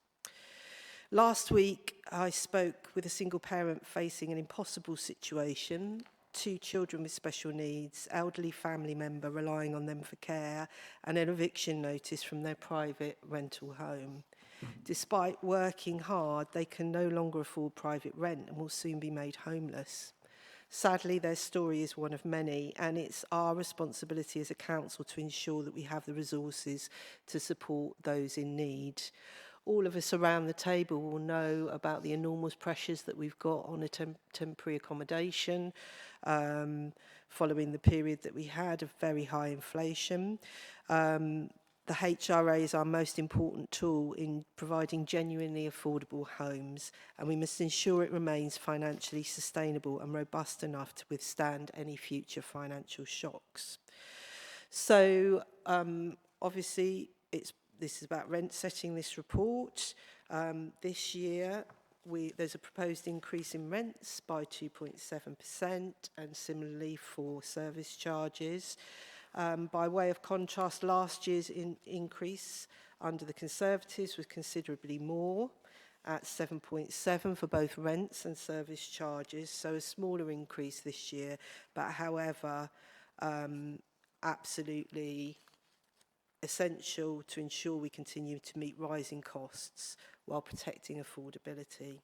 Last week, I spoke with a single parent facing an impossible situation, 2 children with special needs, elderly family member relying on them for care, and an eviction notice from their private rental home. Despite working hard, they can no longer afford private rent and will soon be made homeless. Sadly, their story is one of many, and it's our responsibility as a council to ensure that we have the resources to support those in need. All of us around the table will know about the enormous pressures that we've got on a temporary accommodation following the period that we had of very high inflation. the HRA is our most important tool in providing genuinely affordable homes, and we must ensure it remains financially sustainable and robust enough to withstand any future financial shocks. So obviously this is about rent setting, this report. This year there's a proposed increase in rents by 2.7%, and similarly for service charges. By way of contrast, last year's increase under the Conservatives was considerably more, at 7.7 for both rents and service charges, so a smaller increase this year, but however, absolutely essential to ensure we continue to meet rising costs while protecting affordability.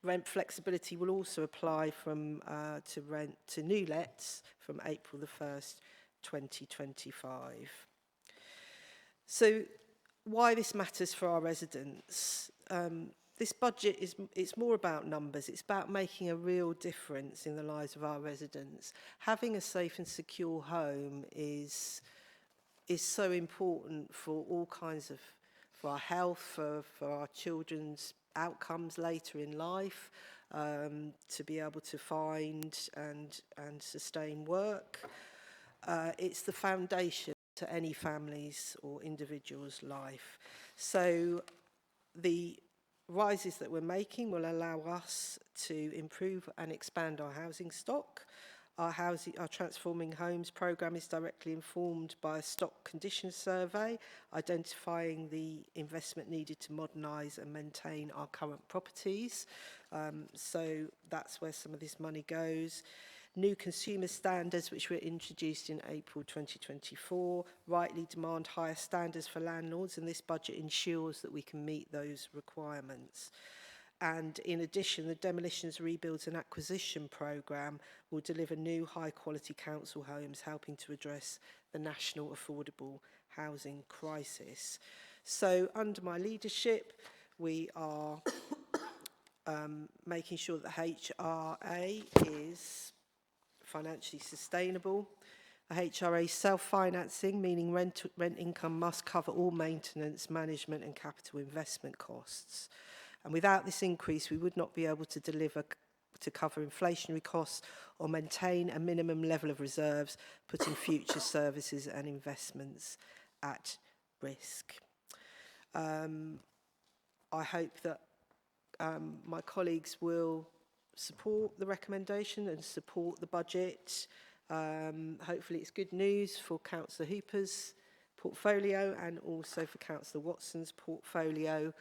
Rent flexibility will also apply to new lets from April the 1st, 2025. So why this matters for our residents? This budget it's more about numbers. It's about making a real difference in the lives of our residents. Having a safe and secure home is so important for all kinds of, for our health, for our children's outcomes later in life, to be able to find and sustain work. It's the foundation to any family's or individual's life. So the rises that we're making will allow us to improve and expand our housing stock. Our Transforming Homes programme is directly informed by a stock condition survey, identifying the investment needed to modernise and maintain our current properties. So that's where some of this money goes. New consumer standards, which were introduced in April 2024, rightly demand higher standards for landlords, and this budget ensures that we can meet those requirements. And in addition, the Demolitions, Rebuilds and Acquisition programme will deliver new high-quality council homes, helping to address the national affordable housing crisis. So under my leadership, we are making sure that HRA is financially sustainable. A HRA self-financing, meaning rent income must cover all maintenance, management and capital investment costs. And without this increase, we would not be able to deliver to cover inflationary costs or maintain a minimum level of reserves, putting future services and investments at risk. I hope that my colleagues will support the recommendation and support the budget. Hopefully it's good news for Councillor Hooper's portfolio and also for Councillor Watson's portfolio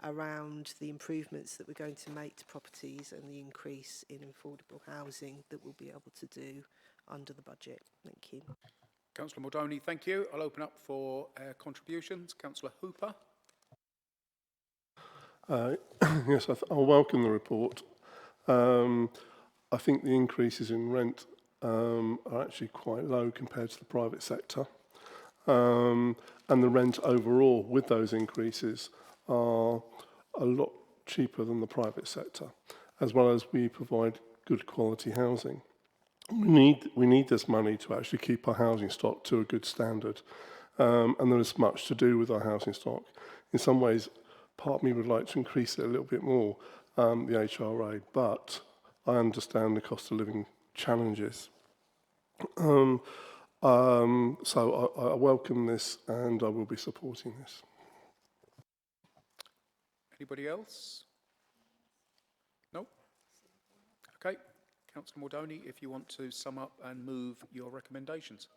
around the improvements that we're going to make to properties and the increase in affordable housing that we'll be able to do under the budget. Thank you. Councillor Maldoni, thank you. I'll open up for contributions. Councillor Hooper. Yes, I'll welcome the report. I think the increases in rent are actually quite low compared to the private sector. And the rent overall with those increases are a lot cheaper than the private sector, as well as we provide good quality housing. We need this money to actually keep our housing stock to a good standard. And there is much to do with our housing stock. In some ways, part of me would like to increase it a little bit more, the HRA, but I understand the cost of living challenges. So I welcome this and I will be supporting this. Anybody else? No? Okay. Councillor Maldoni, if you want to sum up and move your recommendations.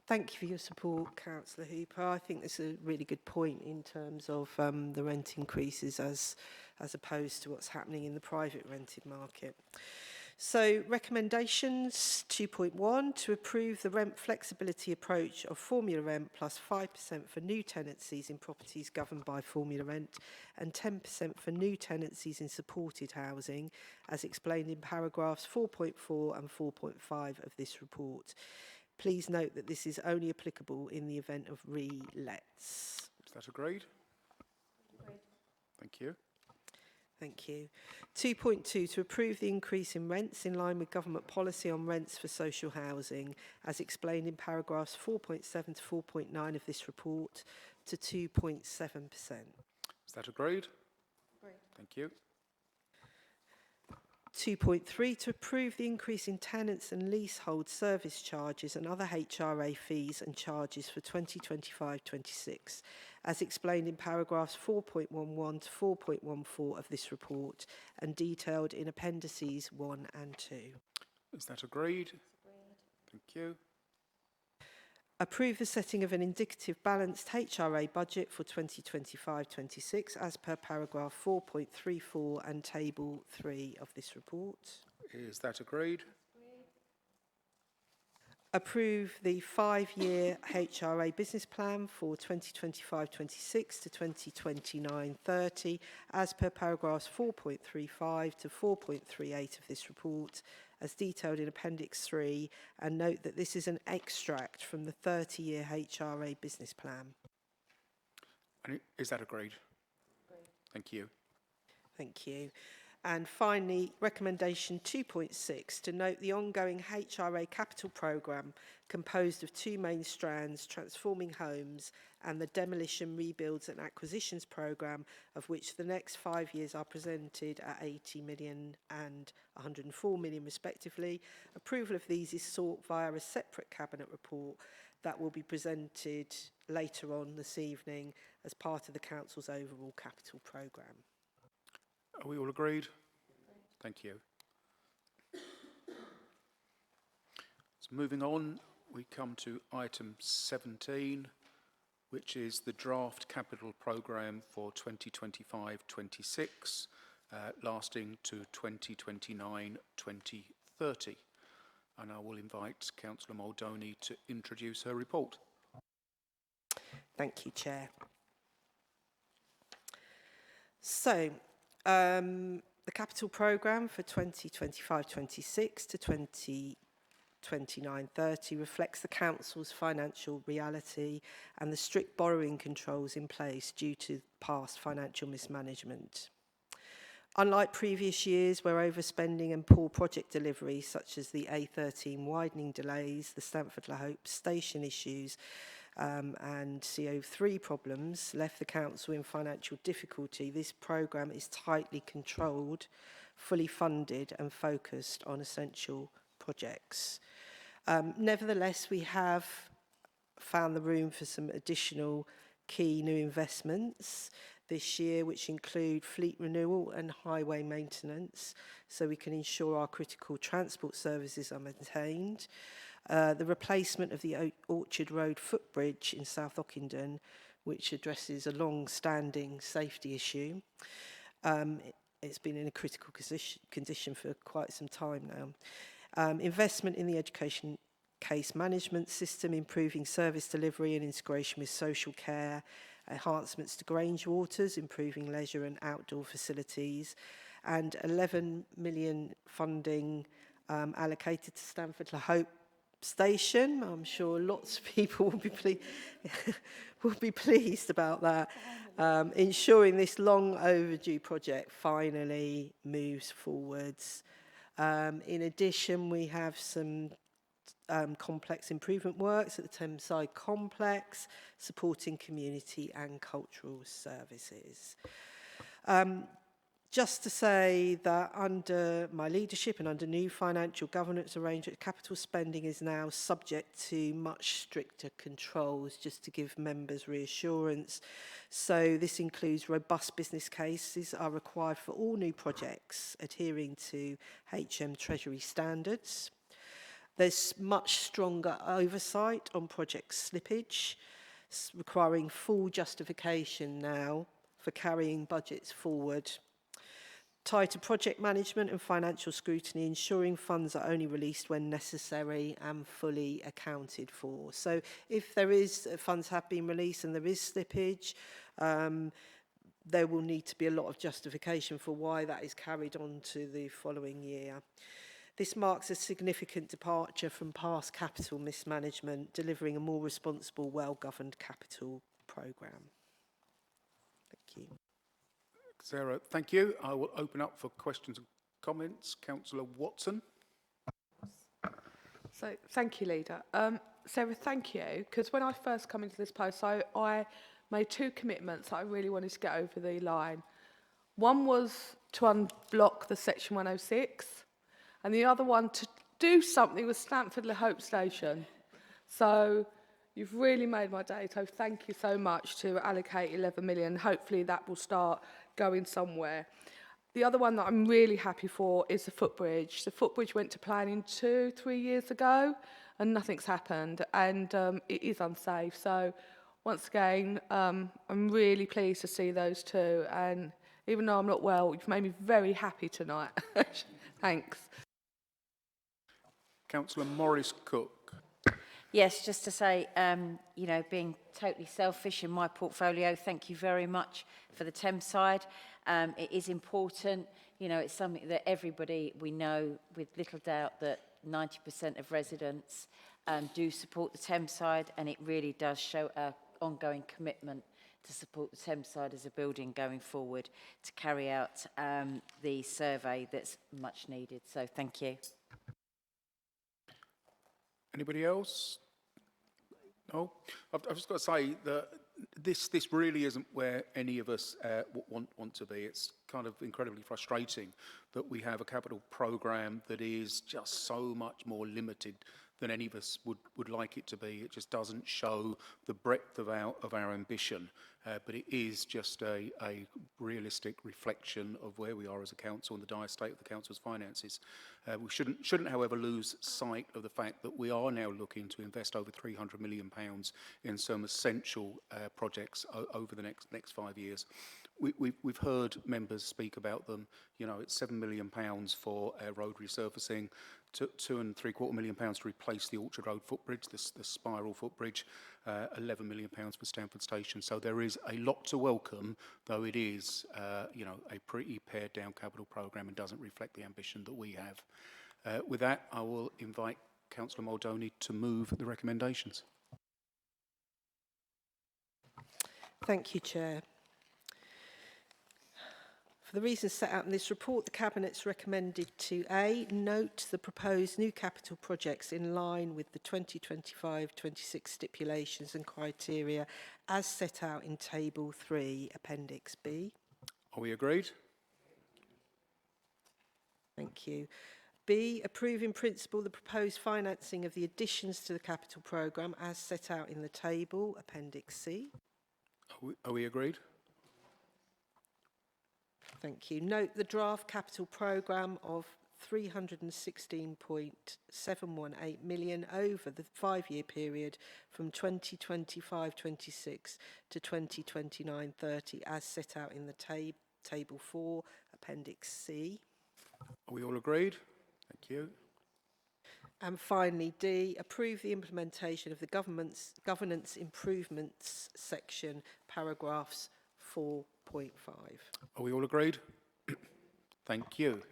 Thank you for your support, Councillor Hooper. I think this is a really good point in terms of the rent increases as opposed to what's happening in the private rented market. So recommendations 2.1 to approve the rent flexibility approach of formula rent plus 5% for new tenancies in properties governed by formula rent and 10% for new tenancies in supported housing as explained in paragraphs 4.4 and 4.5 of this report. Please note that this is only applicable in the event of re-lets. Is that agreed? Agreed. Thank you. Thank you. 2.2, to approve the increase in rents in line with government policy on rents for social housing, as explained in paragraphs 4.7 to 4.9 of this report, to 2.7%. Is that agreed? Agreed. Thank you. 2.3, to approve the increase in tenants and leasehold service charges and other HRA fees and charges for 2025-26, as explained in paragraphs 4.11 to 4.14 of this report and detailed in appendices 1 and 2. Is that agreed? Thank you. Approve the setting of an indicative balanced HRA budget for 2025-26 as per paragraph 4.34 and table 3 of this report. Is that agreed? Approve the 5-year HRA business plan for 2025-26 to 2029-30 as per paragraphs 4.35 to 4.38 of this report, as detailed in Appendix 3, and note that this is an extract from the 30-year HRA business plan. And is that agreed? Agreed. Thank you. Thank you. And finally, recommendation 2.6, to note the ongoing HRA capital programme composed of 2 main strands, transforming homes and the demolition, rebuilds and acquisitions programme, of which the next 5 years are presented at 80 million and 104 million respectively. Approval of these is sought via a separate Cabinet report that will be presented later on this evening as part of the Council's overall capital programme. Are we all agreed? Thank you. So moving on, we come to item 17, which is the draft capital programme for 2025-26, lasting to 2029-2030. And I will invite Councillor Muldowney to introduce her report. Thank you, Chair. So, the capital programme for 2025-26 to 2029-30 reflects the Council's financial reality and the strict borrowing controls in place due to past financial mismanagement. Unlike previous years where overspending and poor project delivery, such as the A13 widening delays, the Stamford-Le Hope station issues, and CO3 problems left the Council in financial difficulty, this programme is tightly controlled, fully funded and focused on essential projects. Nevertheless, we have found the room for some additional key new investments this year, which include fleet renewal and highway maintenance, so we can ensure our critical transport services are maintained. The replacement of the Orchard Road footbridge in South Ockenden, which addresses a long-standing safety issue. It's been in a critical condition for quite some time now. Investment in the education case management system, improving service delivery and integration with social care, enhancements to Grange Waters, improving leisure and outdoor facilities, and 11 million funding allocated to Stamford-Le Hope station. I'm sure lots of people will be pleased about that. Ensuring this long overdue project finally moves forwards. In addition, we have some complex improvement works at the Thameside Complex, supporting community and cultural services. Just to say that under my leadership and under new financial governance arrangement, capital spending is now subject to much stricter controls, just to give members reassurance. So this includes robust business cases are required for all new projects, adhering to HM Treasury standards. There's much stronger oversight on project slippage, requiring full justification now for carrying budgets forward. Tighter project management and financial scrutiny, ensuring funds are only released when necessary and fully accounted for. So if there is, funds have been released and there is slippage, there will need to be a lot of justification for why that is carried on to the following year. This marks a significant departure from past capital mismanagement, delivering a more responsible, well-governed capital programme. Thank you. Sarah, thank you. I will open up for questions and comments. Councillor Watson. So, thank you, Leader. Sarah, thank you, because when I first come into this post, I made 2 commitments that I really wanted to get over the line. One was to unblock the Section 106, and the other one to do something with Stamford Le Hope Station. So, you've really made my day, so thank you so much to allocate 11 million. Hopefully that will start going somewhere. The other one that I'm really happy for is the footbridge. The footbridge went to planning 2-3 years ago and nothing's happened, and it is unsafe. So once again, I'm really pleased to see those 2, and even though I'm not well, you've made me very happy tonight. Thanks. Councillor Morris Cook. Yes, just to say, you know, being totally selfish in my portfolio, thank you very much for the Thames side. It is important, you know, it's something that everybody, we know with little doubt that 90% of residents do support the Thames side, and it really does show our ongoing commitment to support the Thames side as a building going forward to carry out the survey that's much needed. So thank you. Anybody else? No? I've just got to say that this really isn't where any of us want to be. It's kind of incredibly frustrating that we have a capital programme that is just so much more limited than any of us would like it to be. It just doesn't show the breadth of our ambition, but it is just a realistic reflection of where we are as a council and the dire state of the council's finances. We shouldn't, however, lose sight of the fact that we are now looking to invest over £300 million in some essential projects over the next 5 years. We've heard members speak about them. You know, it's £7 million for road resurfacing, £2.75 million to replace the Orchard Road footbridge, the spiral footbridge, £11 million for Stamford Station. So there is a lot to welcome, though it is, you know, a pretty pared down capital programme and doesn't reflect the ambition that we have. With that, I will invite Councillor Muldowney to move the recommendations. Thank you, Chair. For the reasons set out in this report, the Cabinet's recommended to A, note the proposed new capital projects in line with the 2025-26 stipulations and criteria as set out in Table 3, Appendix B. Are we agreed? Thank you. B, approve in principle the proposed financing of the additions to the capital programme as set out in the table, Appendix C. Are we agreed? Thank you. Note the draft capital programme of 316.718 million over the 5-year period from 2025-26 to 2029-30 as set out in the Table 4, Appendix C. Are we all agreed? Thank you. And finally, D, approve the implementation of the governance improvements section, paragraphs 4.5. Are we all agreed? Thank you.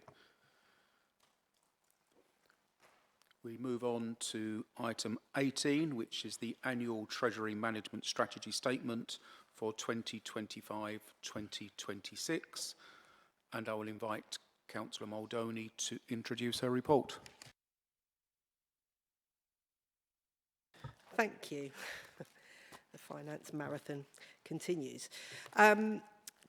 We move on to item 18, which is the annual Treasury Management Strategy Statement for 2025-2026. And I will invite Councillor Muldowney to introduce her report. Thank you. The finance marathon continues.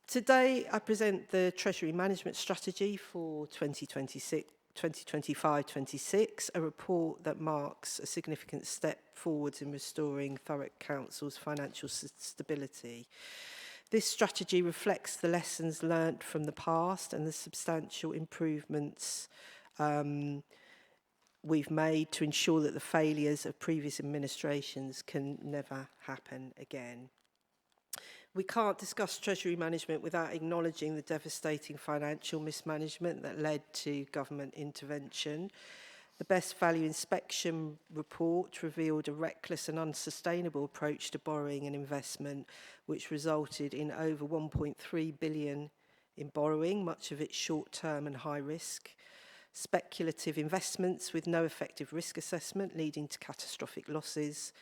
Today I present the Treasury Management Strategy for 2025-26, a report that marks a significant step forwards in restoring Thurrock Council's financial stability. This strategy reflects the lessons learnt from the past and the substantial improvements we've made to ensure that the failures of previous administrations can never happen again. We can't discuss Treasury management without acknowledging the devastating financial mismanagement that led to government intervention. The Best Value Inspection report revealed a reckless and unsustainable approach to borrowing and investment, which resulted in over 1.3 billion in borrowing, much of it short-term and high risk. Speculative investments with no effective risk assessment leading to catastrophic losses,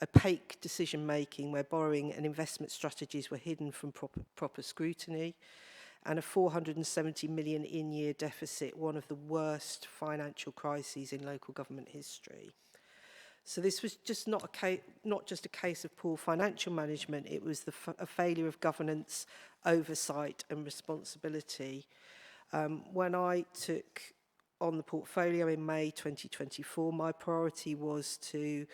opaque decision-making where borrowing and investment strategies were hidden from proper scrutiny, and a 470 million in-year deficit, one of the worst financial crises in local government history. So this was just not just a case of poor financial management, it was a failure of governance, oversight and responsibility. When I took on the portfolio in May 2024, my priority was to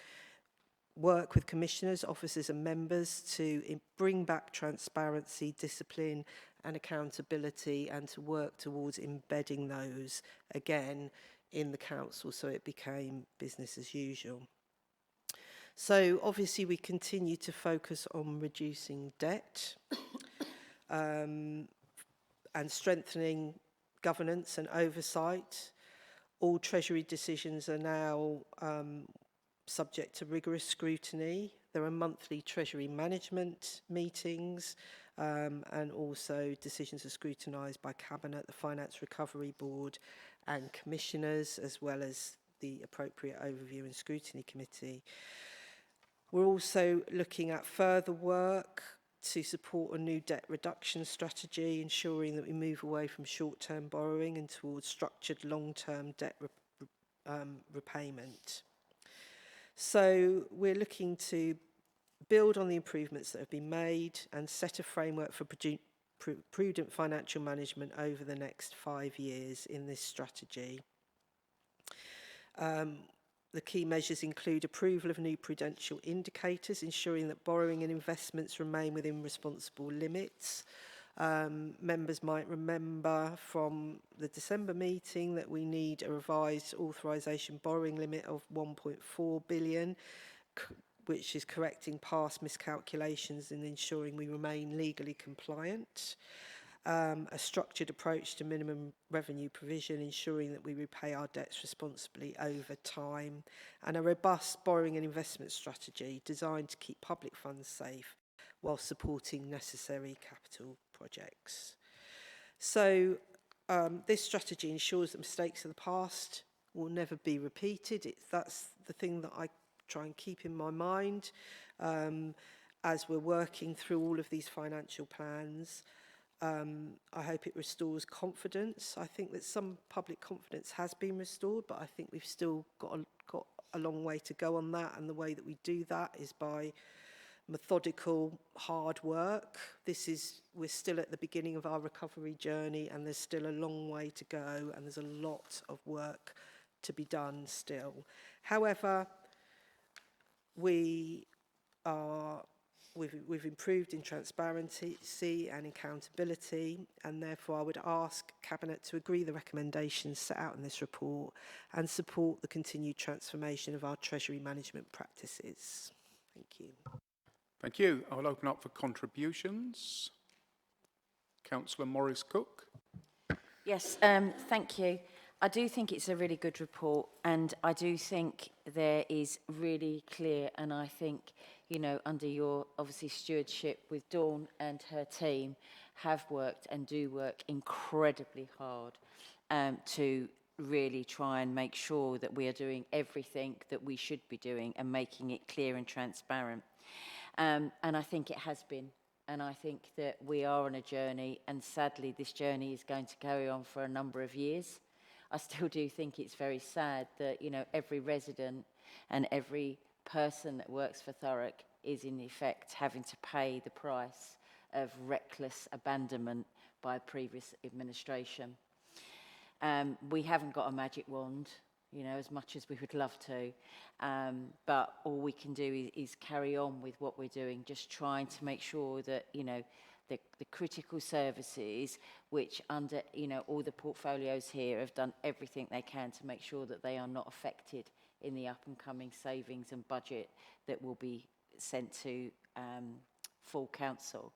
work with commissioners, officers and members to bring back transparency, discipline and accountability, and to work towards embedding those again in the council so it became business as usual. So obviously we continue to focus on reducing debt and strengthening governance and oversight. All Treasury decisions are now subject to rigorous scrutiny. There are monthly Treasury management meetings and also decisions are scrutinised by Cabinet, the Finance Recovery Board and commissioners, as well as the appropriate overview and scrutiny committee. We're also looking at further work to support a new debt reduction strategy, ensuring that we move away from short-term borrowing and towards structured long-term debt repayment. So we're looking to build on the improvements that have been made and set a framework for prudent financial management over the next 5 years in this strategy. The key measures include approval of new prudential indicators, ensuring that borrowing and investments remain within responsible limits. Members might remember from the December meeting that we need a revised authorisation borrowing limit of 1.4 billion, which is correcting past miscalculations and ensuring we remain legally compliant. A structured approach to minimum revenue provision, ensuring that we repay our debts responsibly over time, and a robust borrowing and investment strategy designed to keep public funds safe while supporting necessary capital projects. So this strategy ensures that mistakes of the past will never be repeated. That's the thing that I try and keep in my mind as we're working through all of these financial plans. I hope it restores confidence. I think that some public confidence has been restored, but I think we've still got a long way to go on that, and the way that we do that is by methodical, hard work. We're still at the beginning of our recovery journey, and there's still a long way to go, and there's a lot of work to be done still. However, we've improved in transparency and accountability, and therefore I would ask Cabinet to agree the recommendations set out in this report and support the continued transformation of our Treasury management practices. Thank you. Thank you. I'll open up for contributions. Councillor Morris-Cook. Yes, thank you. I do think it's a really good report, and I do think there is really clear, and I think, you know, under your obviously stewardship with Dawn and her team, have worked and do work incredibly hard to really try and make sure that we are doing everything that we should be doing and making it clear and transparent. And I think it has been. And I think that we are on a journey, and sadly this journey is going to carry on for a number of years. I still do think it's very sad that, you know, every resident and every person that works for Thurrock is in effect having to pay the price of reckless abandonment by a previous administration. We haven't got a magic wand, you know, as much as we would love to, but all we can do is carry on with what we're doing, just trying to make sure that, you know, the critical services, which under, you know, all the portfolios here have done everything they can to make sure that they are not affected in the up and coming savings and budget that will be sent to full council.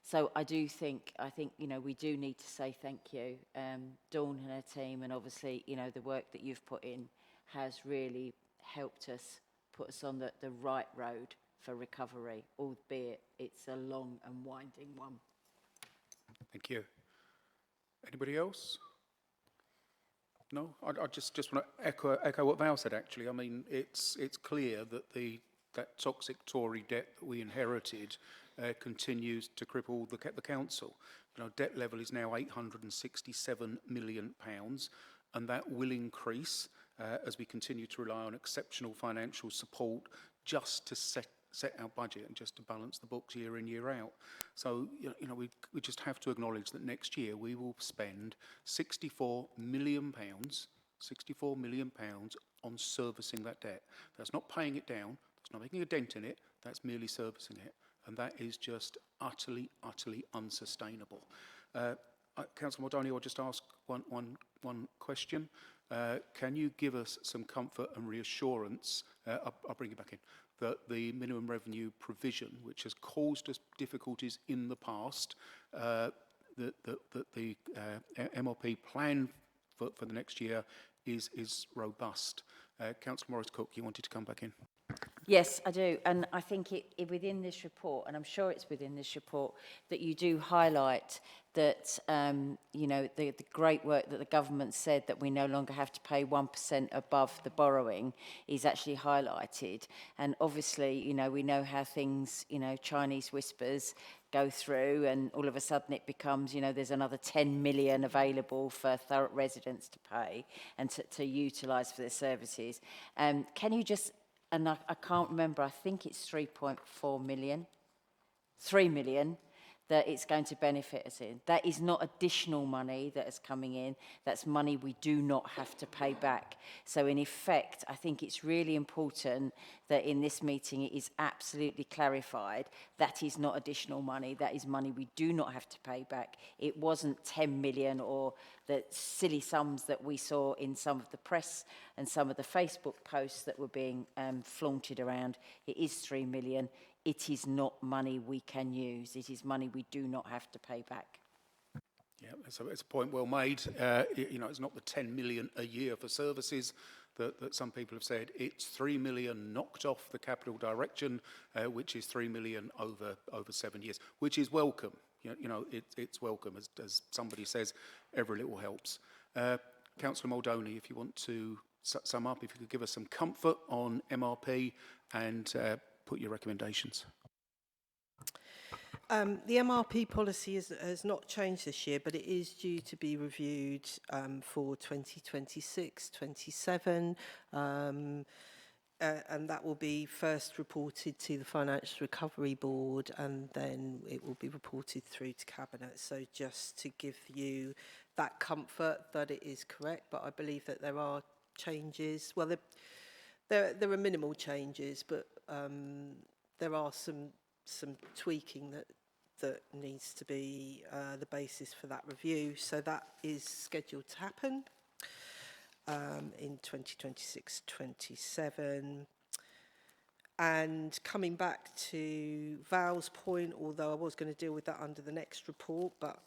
So I think, you know, we do need to say thank you. Dawn and her team, and obviously, you know, the work that you've put in has really helped us, put us on the right road for recovery, albeit it's a long and winding one. Thank you. Anybody else? No, I just want to echo what Val said. Actually, I mean, it's clear that that toxic Tory debt that we inherited continues to cripple the council. You know, debt level is now £867 million, and that will increase as we continue to rely on exceptional financial support just to set our budget and just to balance the books year in, year out. So, you know, we just have to acknowledge that next year we will spend £64 million on servicing that debt. That's not paying it down, that's not making a dent in it, that's merely servicing it. And that is just utterly, utterly unsustainable. Councillor Muldowney, I'll just ask one question. Can you give us some comfort and reassurance, I'll bring you back in, that the minimum revenue provision, which has caused us difficulties in the past, that the MRP plan for the next year is robust? Councillor Morris-Cook, you wanted to come back in. Yes, I do. And I think it within this report, and I'm sure it's within this report, that you do highlight that, you know, the great work that the government said that we no longer have to pay 1% above the borrowing is actually highlighted. And obviously, you know, we know how things, you know, Chinese whispers go through, and all of a sudden it becomes, you know, there's another 10 million available for Thurrock residents to pay and to utilise for their services. Can you just, and I can't remember, I think it's 3.4 million, 3 million that it's going to benefit us in. That is not additional money that is coming in, that's money we do not have to pay back. So in effect, I think it's really important that in this meeting it is absolutely clarified that is not additional money, that is money we do not have to pay back. It wasn't 10 million or the silly sums that we saw in some of the press and some of the Facebook posts that were being flaunted around. It is 3 million. It is not money we can use. It is money we do not have to pay back. Yeah, it's a point well made. You know, it's not the 10 million a year for services that some people have said. It's 3 million knocked off the capital direction, which is 3 million over 7 years, which is welcome. You know, it's welcome. As somebody says, every little helps. Councillor Muldowney, if you want to sum up, if you could give us some comfort on MRP and put your recommendations. The MRP policy has not changed this year, but it is due to be reviewed for 2026-27, and that will be first reported to the Financial Recovery Board, and then it will be reported through to Cabinet. So just to give you that comfort that it is correct, but I believe that there are changes. Well, there are minimal changes, but there are some tweaking that needs to be the basis for that review. So that is scheduled to happen in 2026-27. And coming back to Val's point, although I was going to deal with that under the next report, but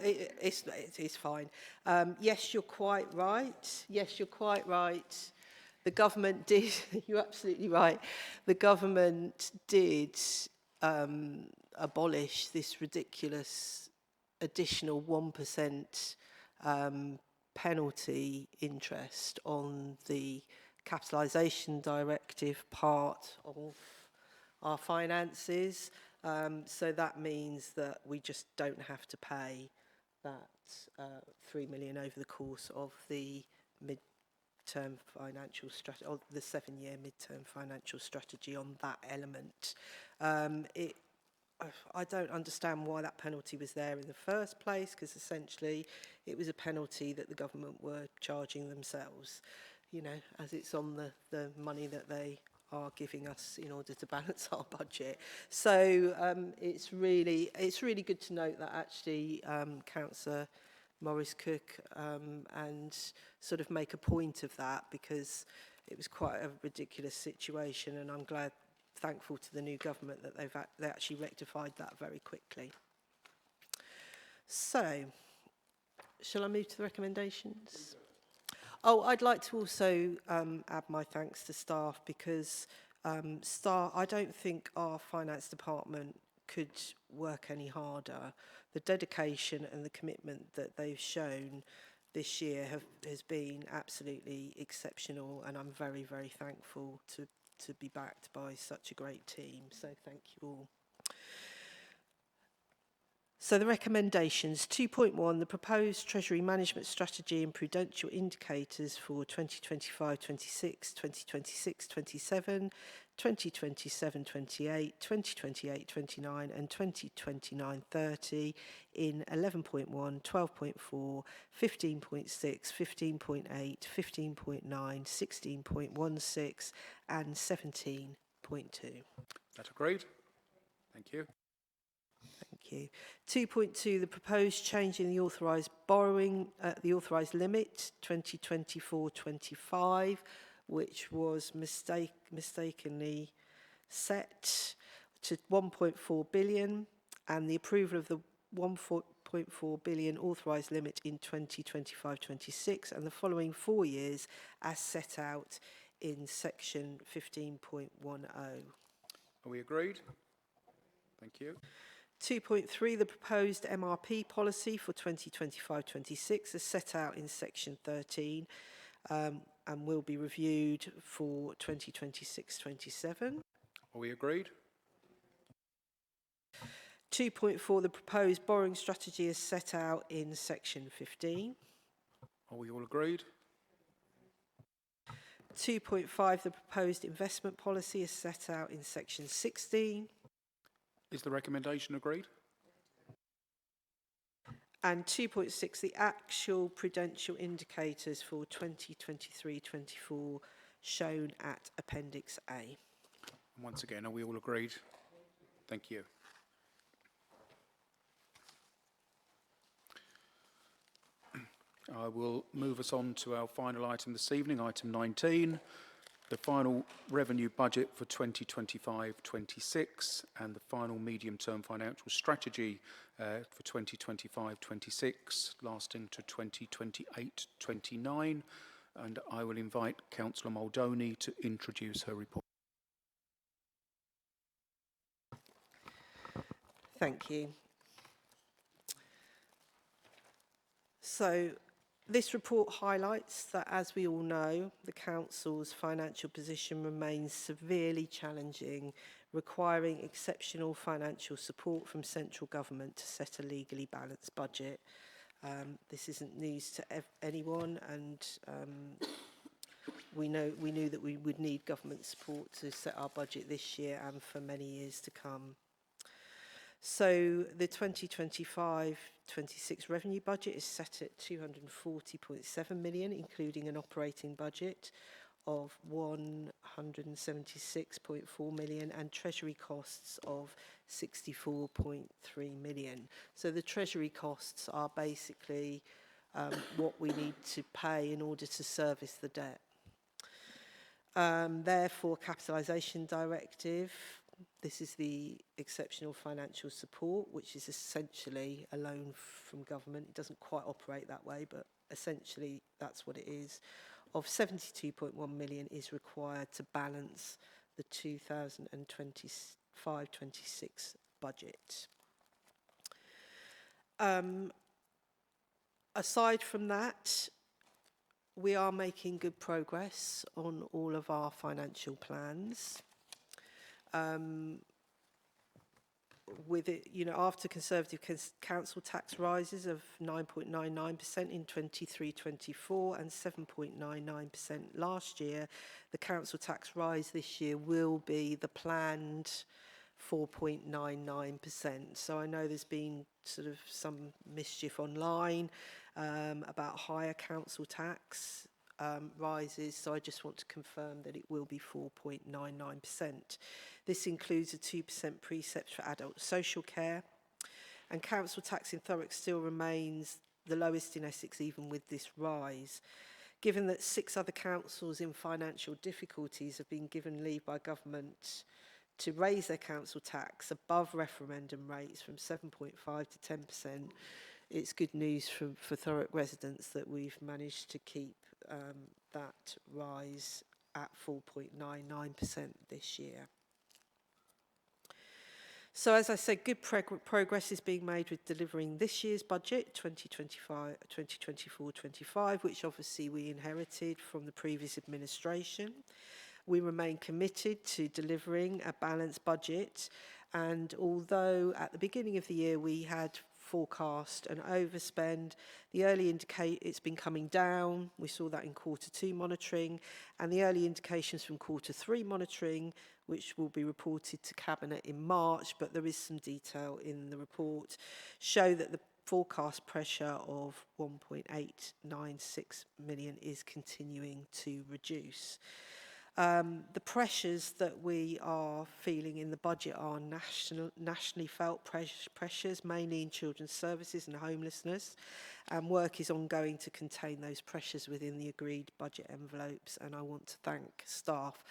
it's fine. Yes, you're quite right. Yes, you're quite right. The government did, you're absolutely right, the government did abolish this ridiculous additional 1% penalty interest on the capitalisation directive part of our finances. So that means that we just don't have to pay that 3 million over the course of the mid-term financial strategy, or the 7-year mid-term financial strategy on that element. I don't understand why that penalty was there in the first place, because essentially it was a penalty that the government were charging themselves, you know, as it's on the money that they are giving us in order to balance our budget. So it's really good to note that actually Councillor Morris-Cook and sort of make a point of that, because it was quite a ridiculous situation, and I'm thankful to the new government that they actually rectified that very quickly. So, shall I move to the recommendations? Oh, I'd like to also add my thanks to staff, because I don't think our finance department could work any harder. The dedication and the commitment that they've shown this year has been absolutely exceptional, and I'm very, very thankful to to be backed by such a great team. So thank you all. So the recommendations, 2.1, the proposed Treasury Management Strategy and Prudential Indicators for 2025-26, 2026-27, 2027-28, 2028-29 and 2029-30 in 11.1, 12.4, 15.6, 15.8, 15.9, 16.16 and 17.2. That's agreed. Thank you. Thank you. 2.2, the proposed change in the authorised borrowing, the authorised limit 2024-25, which was mistakenly set to 1.4 billion, and the approval of the 1.4 billion authorised limit in 2025-26 and the following 4 years as set out in section 15.10. Are we agreed? Thank you. 2.3, the proposed MRP policy for 2025-26 is set out in section 13 and will be reviewed for 2026-27. Are we agreed? 2.4, the proposed borrowing strategy is set out in section 15. Are we all agreed? 2.5, the proposed investment policy is set out in section 16. Is the recommendation agreed? And 2.6, the actual prudential indicators for 2023-24 shown at Appendix A. And once again, are we all agreed? Thank you. I will move us on to our final item this evening, item 19, the final revenue budget for 2025-26 and the final medium-term financial strategy for 2025-26, lasting to 2028-29. And I will invite Councillor Muldowney to introduce her report. Thank you. So, this report highlights that, as we all know, the Council's financial position remains severely challenging, requiring exceptional financial support from central government to set a legally balanced budget. This isn't news to anyone, and we knew that we would need government support to set our budget this year and for many years to come. So the 2025-26 revenue budget is set at 240.7 million, including an operating budget of 176.4 million and treasury costs of 64.3 million. So the treasury costs are basically what we need to pay in order to service the debt. Therefore, capitalisation directive. This is the exceptional financial support, which is essentially a loan from government. It doesn't quite operate that way, but essentially that's what it is. Of 72.1 million is required to balance the 2025-26 budget. Aside from that, we are making good progress on all of our financial plans. With it, after Conservative council tax rises of 9.99% in 23-24 and 7.99% last year, the council tax rise this year will be the planned 4.99%. So I know there's been sort of some mischief online about higher council tax rises, so I just want to confirm that it will be 4.99%. This includes a 2% precept for adult social care, and council tax in Thurrock still remains the lowest in Essex even with this rise. Given that 6 other councils in financial difficulties have been given leave by government to raise their council tax above referendum rates from 7.5 to 10%, it's good news for Thurrock residents that we've managed to keep that rise at 4.99% this year. So as I said, good progress is being made with delivering this year's budget, 2024-25, which obviously we inherited from the previous administration. We remain committed to delivering a balanced budget, and although at the beginning of the year we had forecast an overspend, the early indicate it's been coming down. We saw that in Q2 monitoring, and the early indications from Q3 monitoring, which will be reported to Cabinet in March, but there is some detail in the report, show that the forecast pressure of 1.896 million is continuing to reduce. The pressures that we are feeling in the budget are nationally felt pressures, mainly in children's services and homelessness, and work is ongoing to contain those pressures within the agreed budget envelopes, and I want to thank staff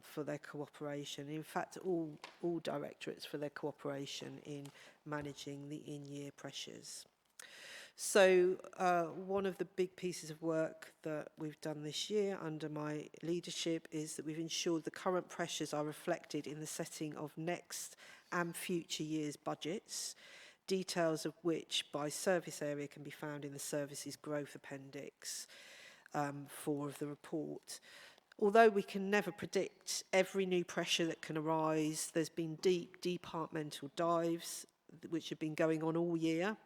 for their cooperation. In fact, all directorates for their cooperation in managing the in-year pressures. So one of the big pieces of work that we've done this year under my leadership is that we've ensured the current pressures are reflected in the setting of next and future years' budgets, details of which by service area can be found in the Services Growth Appendix 4 of the report. Although we can never predict every new pressure that can arise, there's been deep departmental dives which have been going on all year.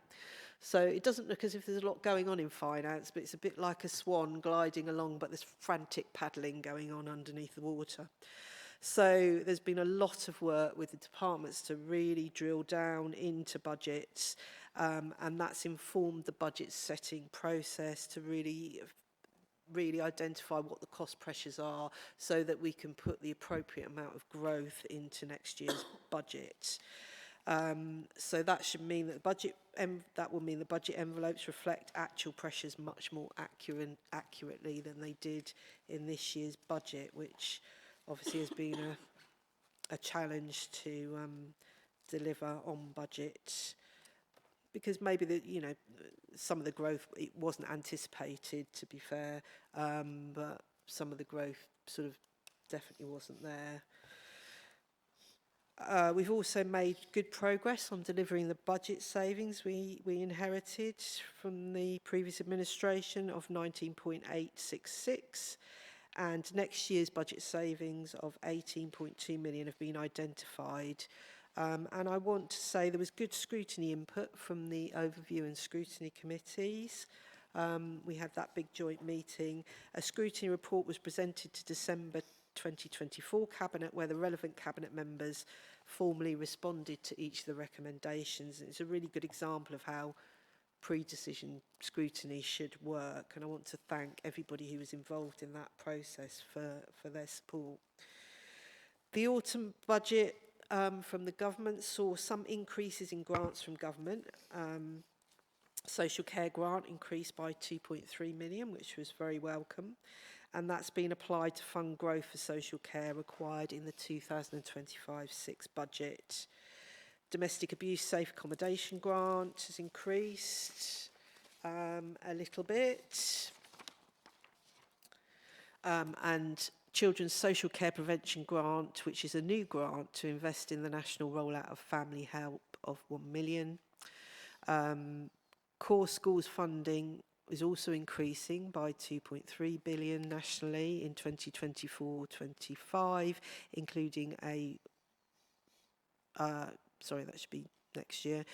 So it doesn't look as if there's a lot going on in finance, but it's a bit like a swan gliding along, but there's frantic paddling going on underneath the water. So there's been a lot of work with the departments to really drill down into budgets, and that's informed the budget setting process to really identify what the cost pressures are so that we can put the appropriate amount of growth into next year's budget. So that should mean that the budget envelopes reflect actual pressures much more accurately than they did in this year's budget, which obviously has been a challenge to deliver on budget, because maybe some of the growth, it wasn't anticipated, to be fair, but some of the growth sort of definitely wasn't there. We've also made good progress on delivering the budget savings we inherited from the previous administration of 19.866, and next year's budget savings of 18.2 million have been identified. And I want to say there was good scrutiny input from the overview and scrutiny committees. We had that big joint meeting. A scrutiny report was presented to December 2024 Cabinet, where the relevant Cabinet members formally responded to each of the recommendations. And it's a really good example of how pre-decision scrutiny should work, and I want to thank everybody who was involved in that process for their support. The autumn budget from the government saw some increases in grants from government. Social care grant increased by 2.3 million, which was very welcome, and that's been applied to fund growth for social care required in the 2025-6 budget. Domestic abuse safe accommodation grant has increased a little bit, and Children's Social Care Prevention Grant, which is a new grant to invest in the national rollout of family help, of 1 million. Core schools funding is also increasing by 2.3 billion nationally in 2024-25, including that should be next year,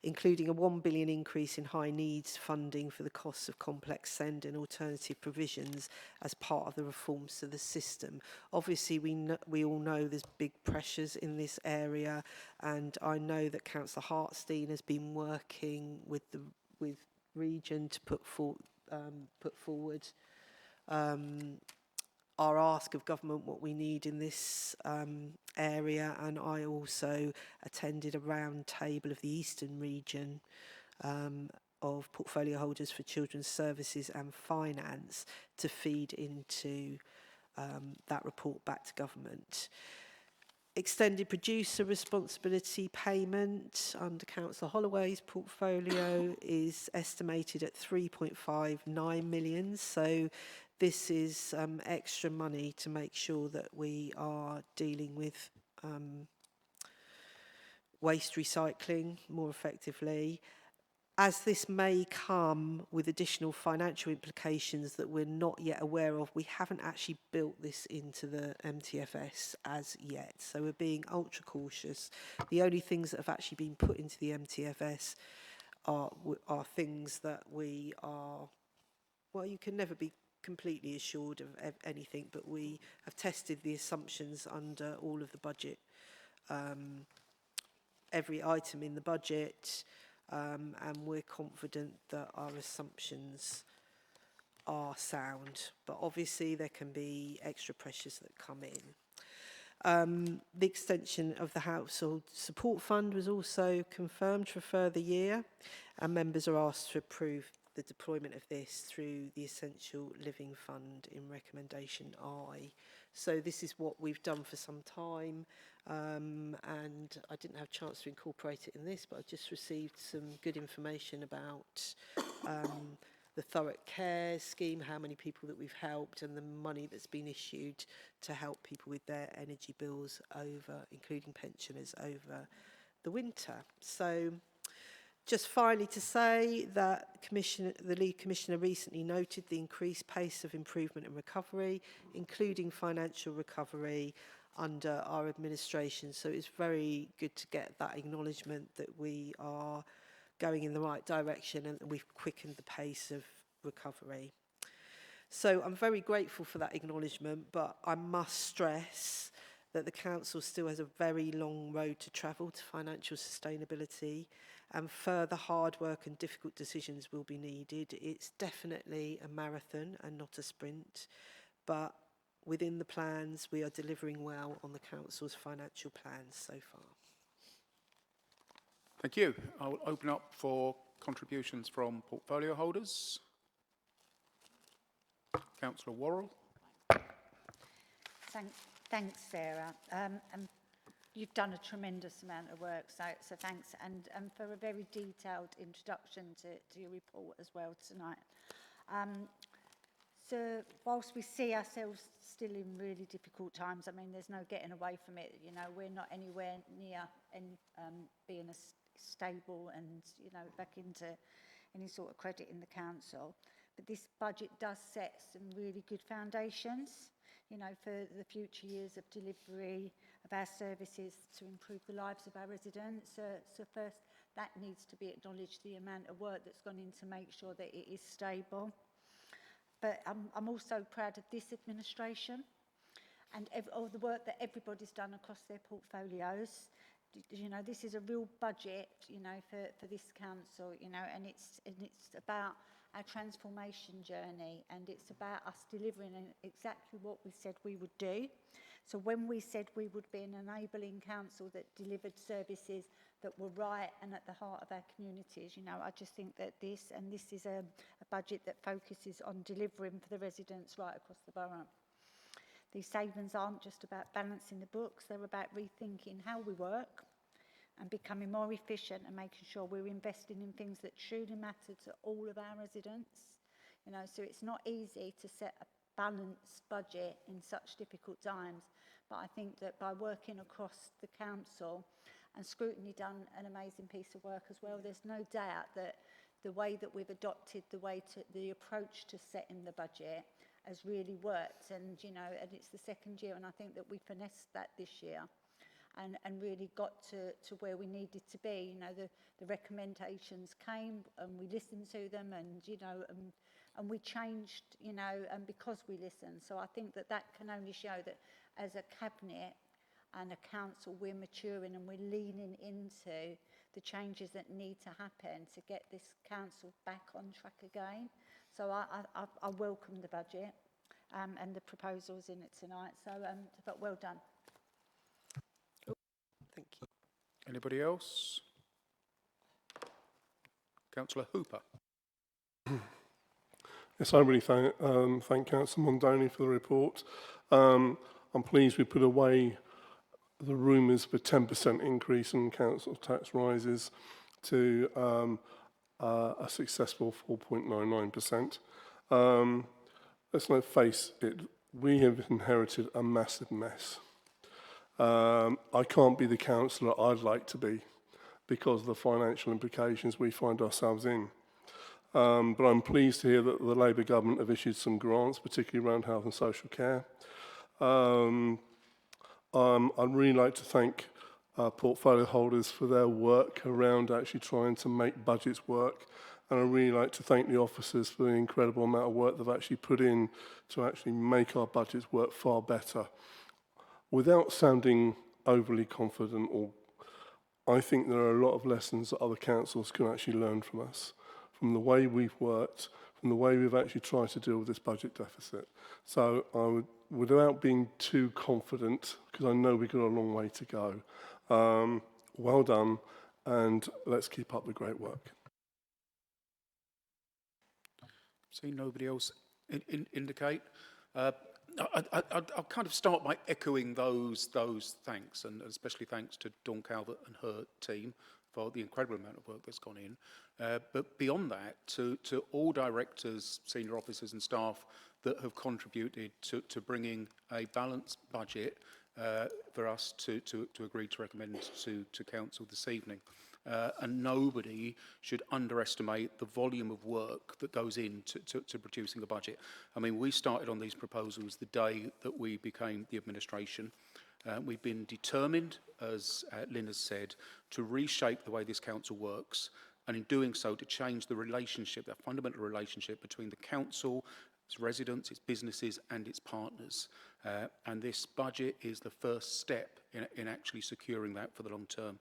including a 1 billion increase in high needs funding for the costs of complex SEND and alternative provisions as part of the reforms to the system. Obviously, we all know there's big pressures in this area, and I know that Councillor Hartstein has been working with region to put forward our ask of government what we need in this area, and I also attended a round table of the Eastern region of portfolio holders for children's services and finance to feed into that report back to government. Extended producer responsibility payment under Councillor Holloway's portfolio is estimated at 3.59 million. So this is extra money to make sure that we are dealing with waste recycling more effectively. as this may come with additional financial implications that we're not yet aware of, we haven't actually built this into the MTFS as yet. So we're being ultra cautious. The only things that have actually been put into the MTFS are things that we are, well, you can never be completely assured of anything, but we have tested the assumptions under all of the budget, every item in the budget, and we're confident that our assumptions are sound. But obviously there can be extra pressures that come in. The extension of the Household Support Fund was also confirmed for a further year, and members are asked to approve the deployment of this through the Essential Living Fund in recommendation I. So this is what we've done for some time, and I didn't have a chance to incorporate it in this, but I just received some good information about the Thurrock Care scheme, how many people that we've helped, and the money that's been issued to help people with their energy bills over, including pensioners, over the winter. So just finally to say that the Lead Commissioner recently noted the increased pace of improvement and recovery, including financial recovery under our administration. So it's very good to get that acknowledgement that we are going in the right direction and we've quickened the pace of recovery. So I'm very grateful for that acknowledgement, but I must stress that the Council still has a very long road to travel to financial sustainability, and further hard work and difficult decisions will be needed. It's definitely a marathon and not a sprint, but within the plans we are delivering well on the Council's financial plans so far. Thank you. I will open up for contributions from portfolio holders. Councillor Worrell. Thanks, Sarah. You've done a tremendous amount of work, so thanks, and for a very detailed introduction to your report as well tonight. So whilst we see ourselves still in really difficult times, I mean, there's no getting away from it. You know, we're not anywhere near being as stable and, you know, back into any sort of credit in the council. But this budget does set some really good foundations, you know, for the future years of delivery of our services to improve the lives of our residents. So first, that needs to be acknowledged, the amount of work that's gone in to make sure that it is stable. But I'm also proud of this administration and all the work that everybody's done across their portfolios. You know, this is a real budget, you know, for this council, you know, and it's about our transformation journey, and it's about us delivering exactly what we said we would do. So when we said we would be an enabling council that delivered services that were right and at the heart of our communities, you know, I just think that this is a budget that focuses on delivering for the residents right across the borough. These savings aren't just about balancing the books, they're about rethinking how we work and becoming more efficient and making sure we're investing in things that truly matter to all of our residents. You know, so it's not easy to set a balanced budget in such difficult times, but I think that by working across the council, and Scrutiny done an amazing piece of work as well, there's no doubt that the way that we've adopted the approach to setting the budget has really worked, and you know, and it's the second year, and I think that we finessed that this year and really got to where we needed to be. You know, the recommendations came and we listened to them, and you know, and we changed, you know, and because we listened. So I think that can only show that as a cabinet and a council, we're maturing and we're leaning into the changes that need to happen to get this council back on track again. So I welcome the budget and the proposals in it tonight. So, but well done. Thank you. Anybody else? Councillor Hooper. Yes, I really thank Councillor Mondoni for the report. I'm pleased we put away the rumours of a 10% increase in council tax rises to a successful 4.99%. Let's not face it, we have inherited a massive mess. I can't be the councillor I'd like to be, because of the financial implications we find ourselves in. But I'm pleased to hear that the Labour government have issued some grants, particularly around health and social care. I'd really like to thank portfolio holders for their work around actually trying to make budgets work. And I'd really like to thank the officers for the incredible amount of work they've actually put in to actually make our budgets work far better. Without sounding overly confident, or I think there are a lot of lessons that other councils can actually learn from us, from the way we've worked, from the way we've actually tried to deal with this budget deficit. So I would, without being too confident, because I know we've got a long way to go, well done, and let's keep up the great work. See nobody else indicate. I'll kind of start by echoing those thanks, and especially thanks to Dawn Calvert and her team for the incredible amount of work that's gone in. But beyond that, to all directors, senior officers and staff that have contributed to bringing a balanced budget for us to agree to recommend to Council this evening. And nobody should underestimate the volume of work that goes into producing the budget. I mean, we started on these proposals the day that we became the administration. We've been determined, as Lynn has said, to reshape the way this council works, and in doing so to change the relationship, that fundamental relationship between the council, its residents, its businesses and its partners. And this budget is the first step in actually securing that for the long term.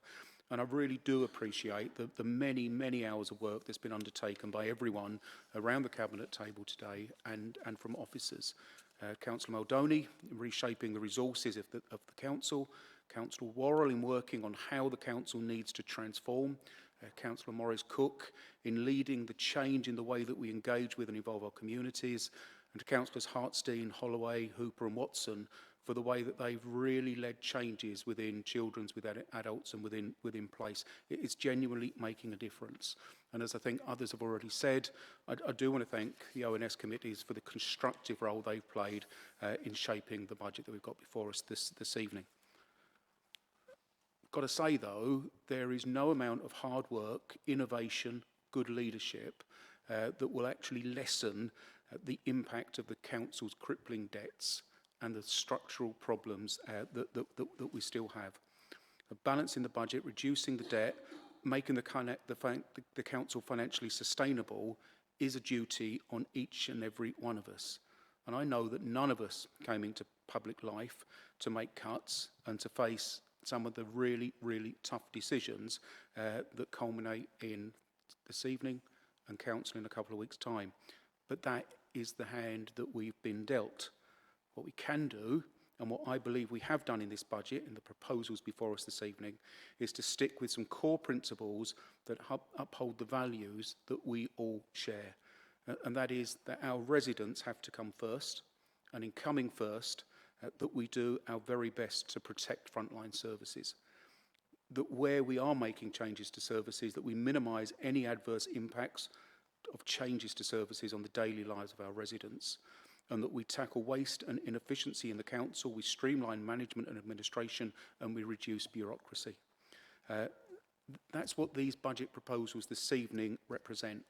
And I really do appreciate the many, many hours of work that's been undertaken by everyone around the Cabinet table today and from officers. Councillor Maldoni reshaping the resources of the Council, Councillor Worrell in working on how the Council needs to transform, Councillor Morris-Cook in leading the change in the way that we engage with and involve our communities, and Councillors Hartstein, Holloway, Hooper and Watson for the way that they've really led changes within children's, with adults and within place. It's genuinely making a difference. And as I think others have already said, I do want to thank the ONS committees for the constructive role they've played in shaping the budget that we've got before us this evening. I've got to say though, there is no amount of hard work, innovation, good leadership that will actually lessen the impact of the Council's crippling debts and the structural problems that we still have. Balancing the budget, reducing the debt, making the Council financially sustainable is a duty on each and every one of us. And I know that none of us came into public life to make cuts and to face some of the really, really tough decisions that culminate in this evening and Council in a couple of weeks' time. But that is the hand that we've been dealt. What we can do, and what I believe we have done in this budget, in the proposals before us this evening, is to stick with some core principles that uphold the values that we all share. And that is that our residents have to come first, and in coming first, that we do our very best to protect frontline services. That where we are making changes to services, that we minimise any adverse impacts of changes to services on the daily lives of our residents. And that we tackle waste and inefficiency in the Council, we streamline management and administration, and we reduce bureaucracy. That's what these budget proposals this evening represent.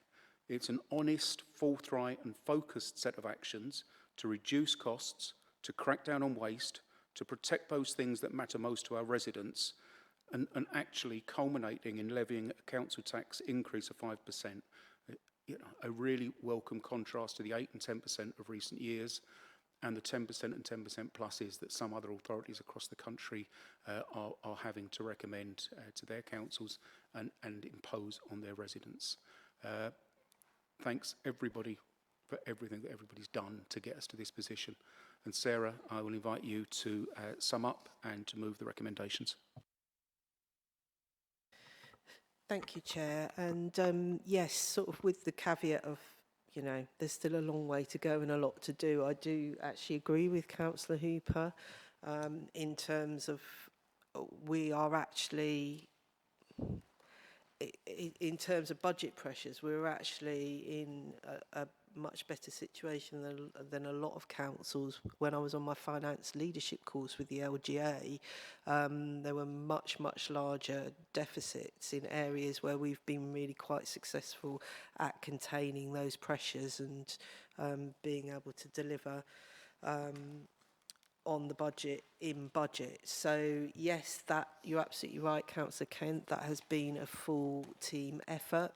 It's an honest, forthright and focused set of actions to reduce costs, to crack down on waste, to protect those things that matter most to our residents, and actually culminating in levying a council tax increase of 5%. You know, a really welcome contrast to the 8 and 10% of recent years and the 10% and 10% pluses that some other authorities across the country are having to recommend to their councils and impose on their residents. Thanks everybody for everything that everybody's done to get us to this position. And Sarah, I will invite you to sum up and to move the recommendations. Thank you, Chair. And yes, sort of with the caveat of, you know, there's still a long way to go and a lot to do. I do actually agree with Councillor Hooper in terms of we are actually, in terms of budget pressures, we're actually in much better situation than a lot of councils. When I was on my finance leadership course with the LGA, there were much larger deficits in areas where we've been really quite successful at containing those pressures and being able to deliver on the budget, in budget. So yes, that you're absolutely right, Councillor Kent, that has been a full team effort.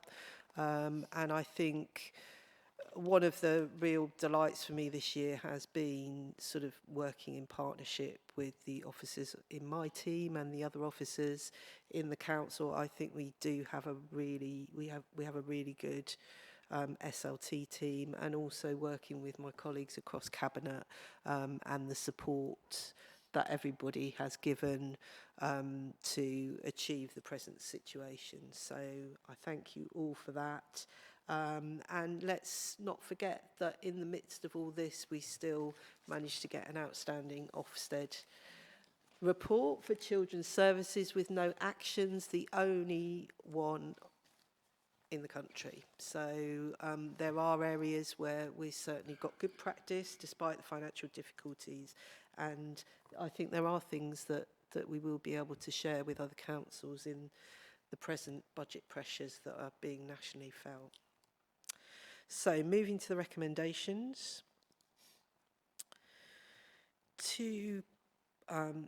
And I think one of the real delights for me this year has been sort of working in partnership with the officers in my team and the other officers in the council. I think we do have a really, we have a really good SLT team, and also working with my colleagues across Cabinet and the support that everybody has given to achieve the present situation. So I thank you all for that. And let's not forget that in the midst of all this, we still managed to get an outstanding Ofsted report for Children's Services with no actions, the only one in the country. So there are areas where we've certainly got good practice despite the financial difficulties, and I think there are things that we will be able to share with other councils in the present budget pressures that are being nationally felt. So moving to the recommendations.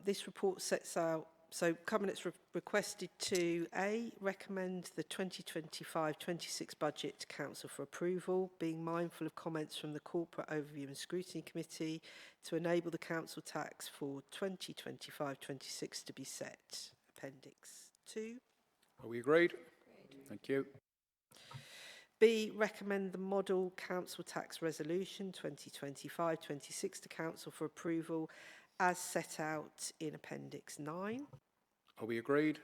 This report sets out, so Cabinet's requested to A, recommend the 2025-26 budget to Council for approval, being mindful of comments from the Corporate Overview and Scrutiny Committee to enable the Council tax for 2025-26 to be set. Appendix 2. Are we agreed? Thank you. B, recommend the Model Council Tax Resolution 2025-26 to Council for approval as set out in Appendix 9. Are we agreed?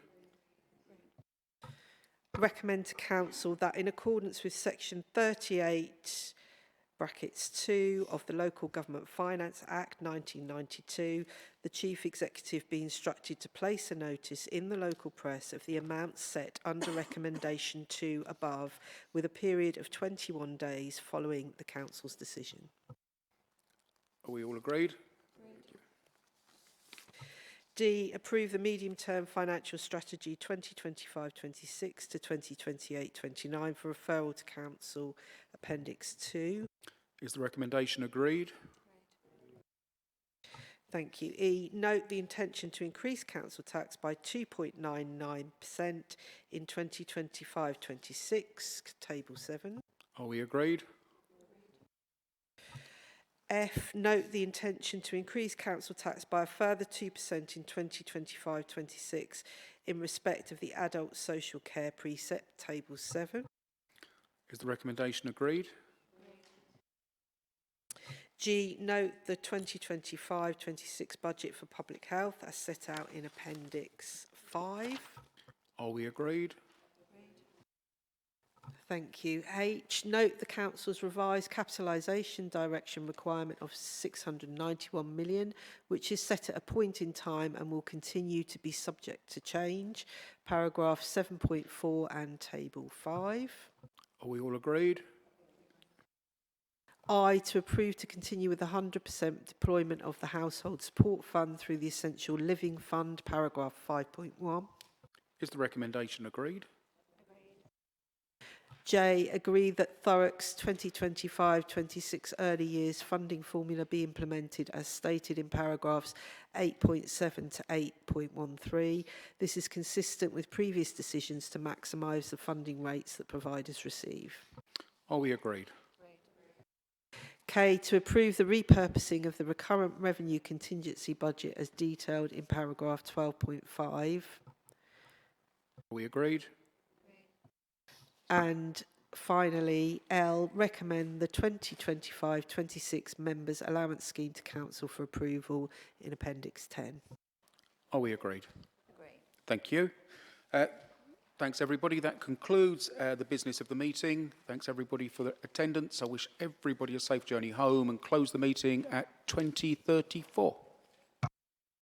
Recommend to Council that in accordance with Section 38 brackets 2 of the Local Government Finance Act 1992, the Chief Executive be instructed to place a notice in the local press of the amounts set under recommendation 2 above, with a period of 21 days following the Council's decision. Are we all agreed? D, approve the medium-term financial strategy 2025-26 to 2028-29 for referral to Council, Appendix 2. Is the recommendation agreed? Thank you. E, note the intention to increase council tax by 2.99% in 2025-26, Table 7. Are we agreed? F, note the intention to increase council tax by a further 2% in 2025-26 in respect of the adult social care precept, Table 7. Is the recommendation agreed? G, note the 2025-26 budget for public health as set out in Appendix 5. Are we agreed? Thank you. H, note the Council's revised capitalisation direction requirement of 691 million, which is set at a point in time and will continue to be subject to change. Paragraph 7.4 and Table 5. Are we all agreed? I, to approve to continue with 100% deployment of the Household Support Fund through the Essential Living Fund, paragraph 5.1. Is the recommendation agreed? J, agree that Thurrock's 2025-26 early years funding formula be implemented as stated in paragraphs 8.7 to 8.13. This is consistent with previous decisions to maximise the funding rates that providers receive. Are we agreed? K, to approve the repurposing of the recurrent revenue contingency budget as detailed in paragraph 12.5. Are we agreed? And finally, L, recommend the 2025-26 Members' Allowance Scheme to Council for approval in Appendix 10. Are we agreed? Agreed. Thank you. Thanks, everybody. That concludes the business of the meeting. Thanks, everybody, for the attendance. I wish everybody a safe journey home and close the meeting at 20:34.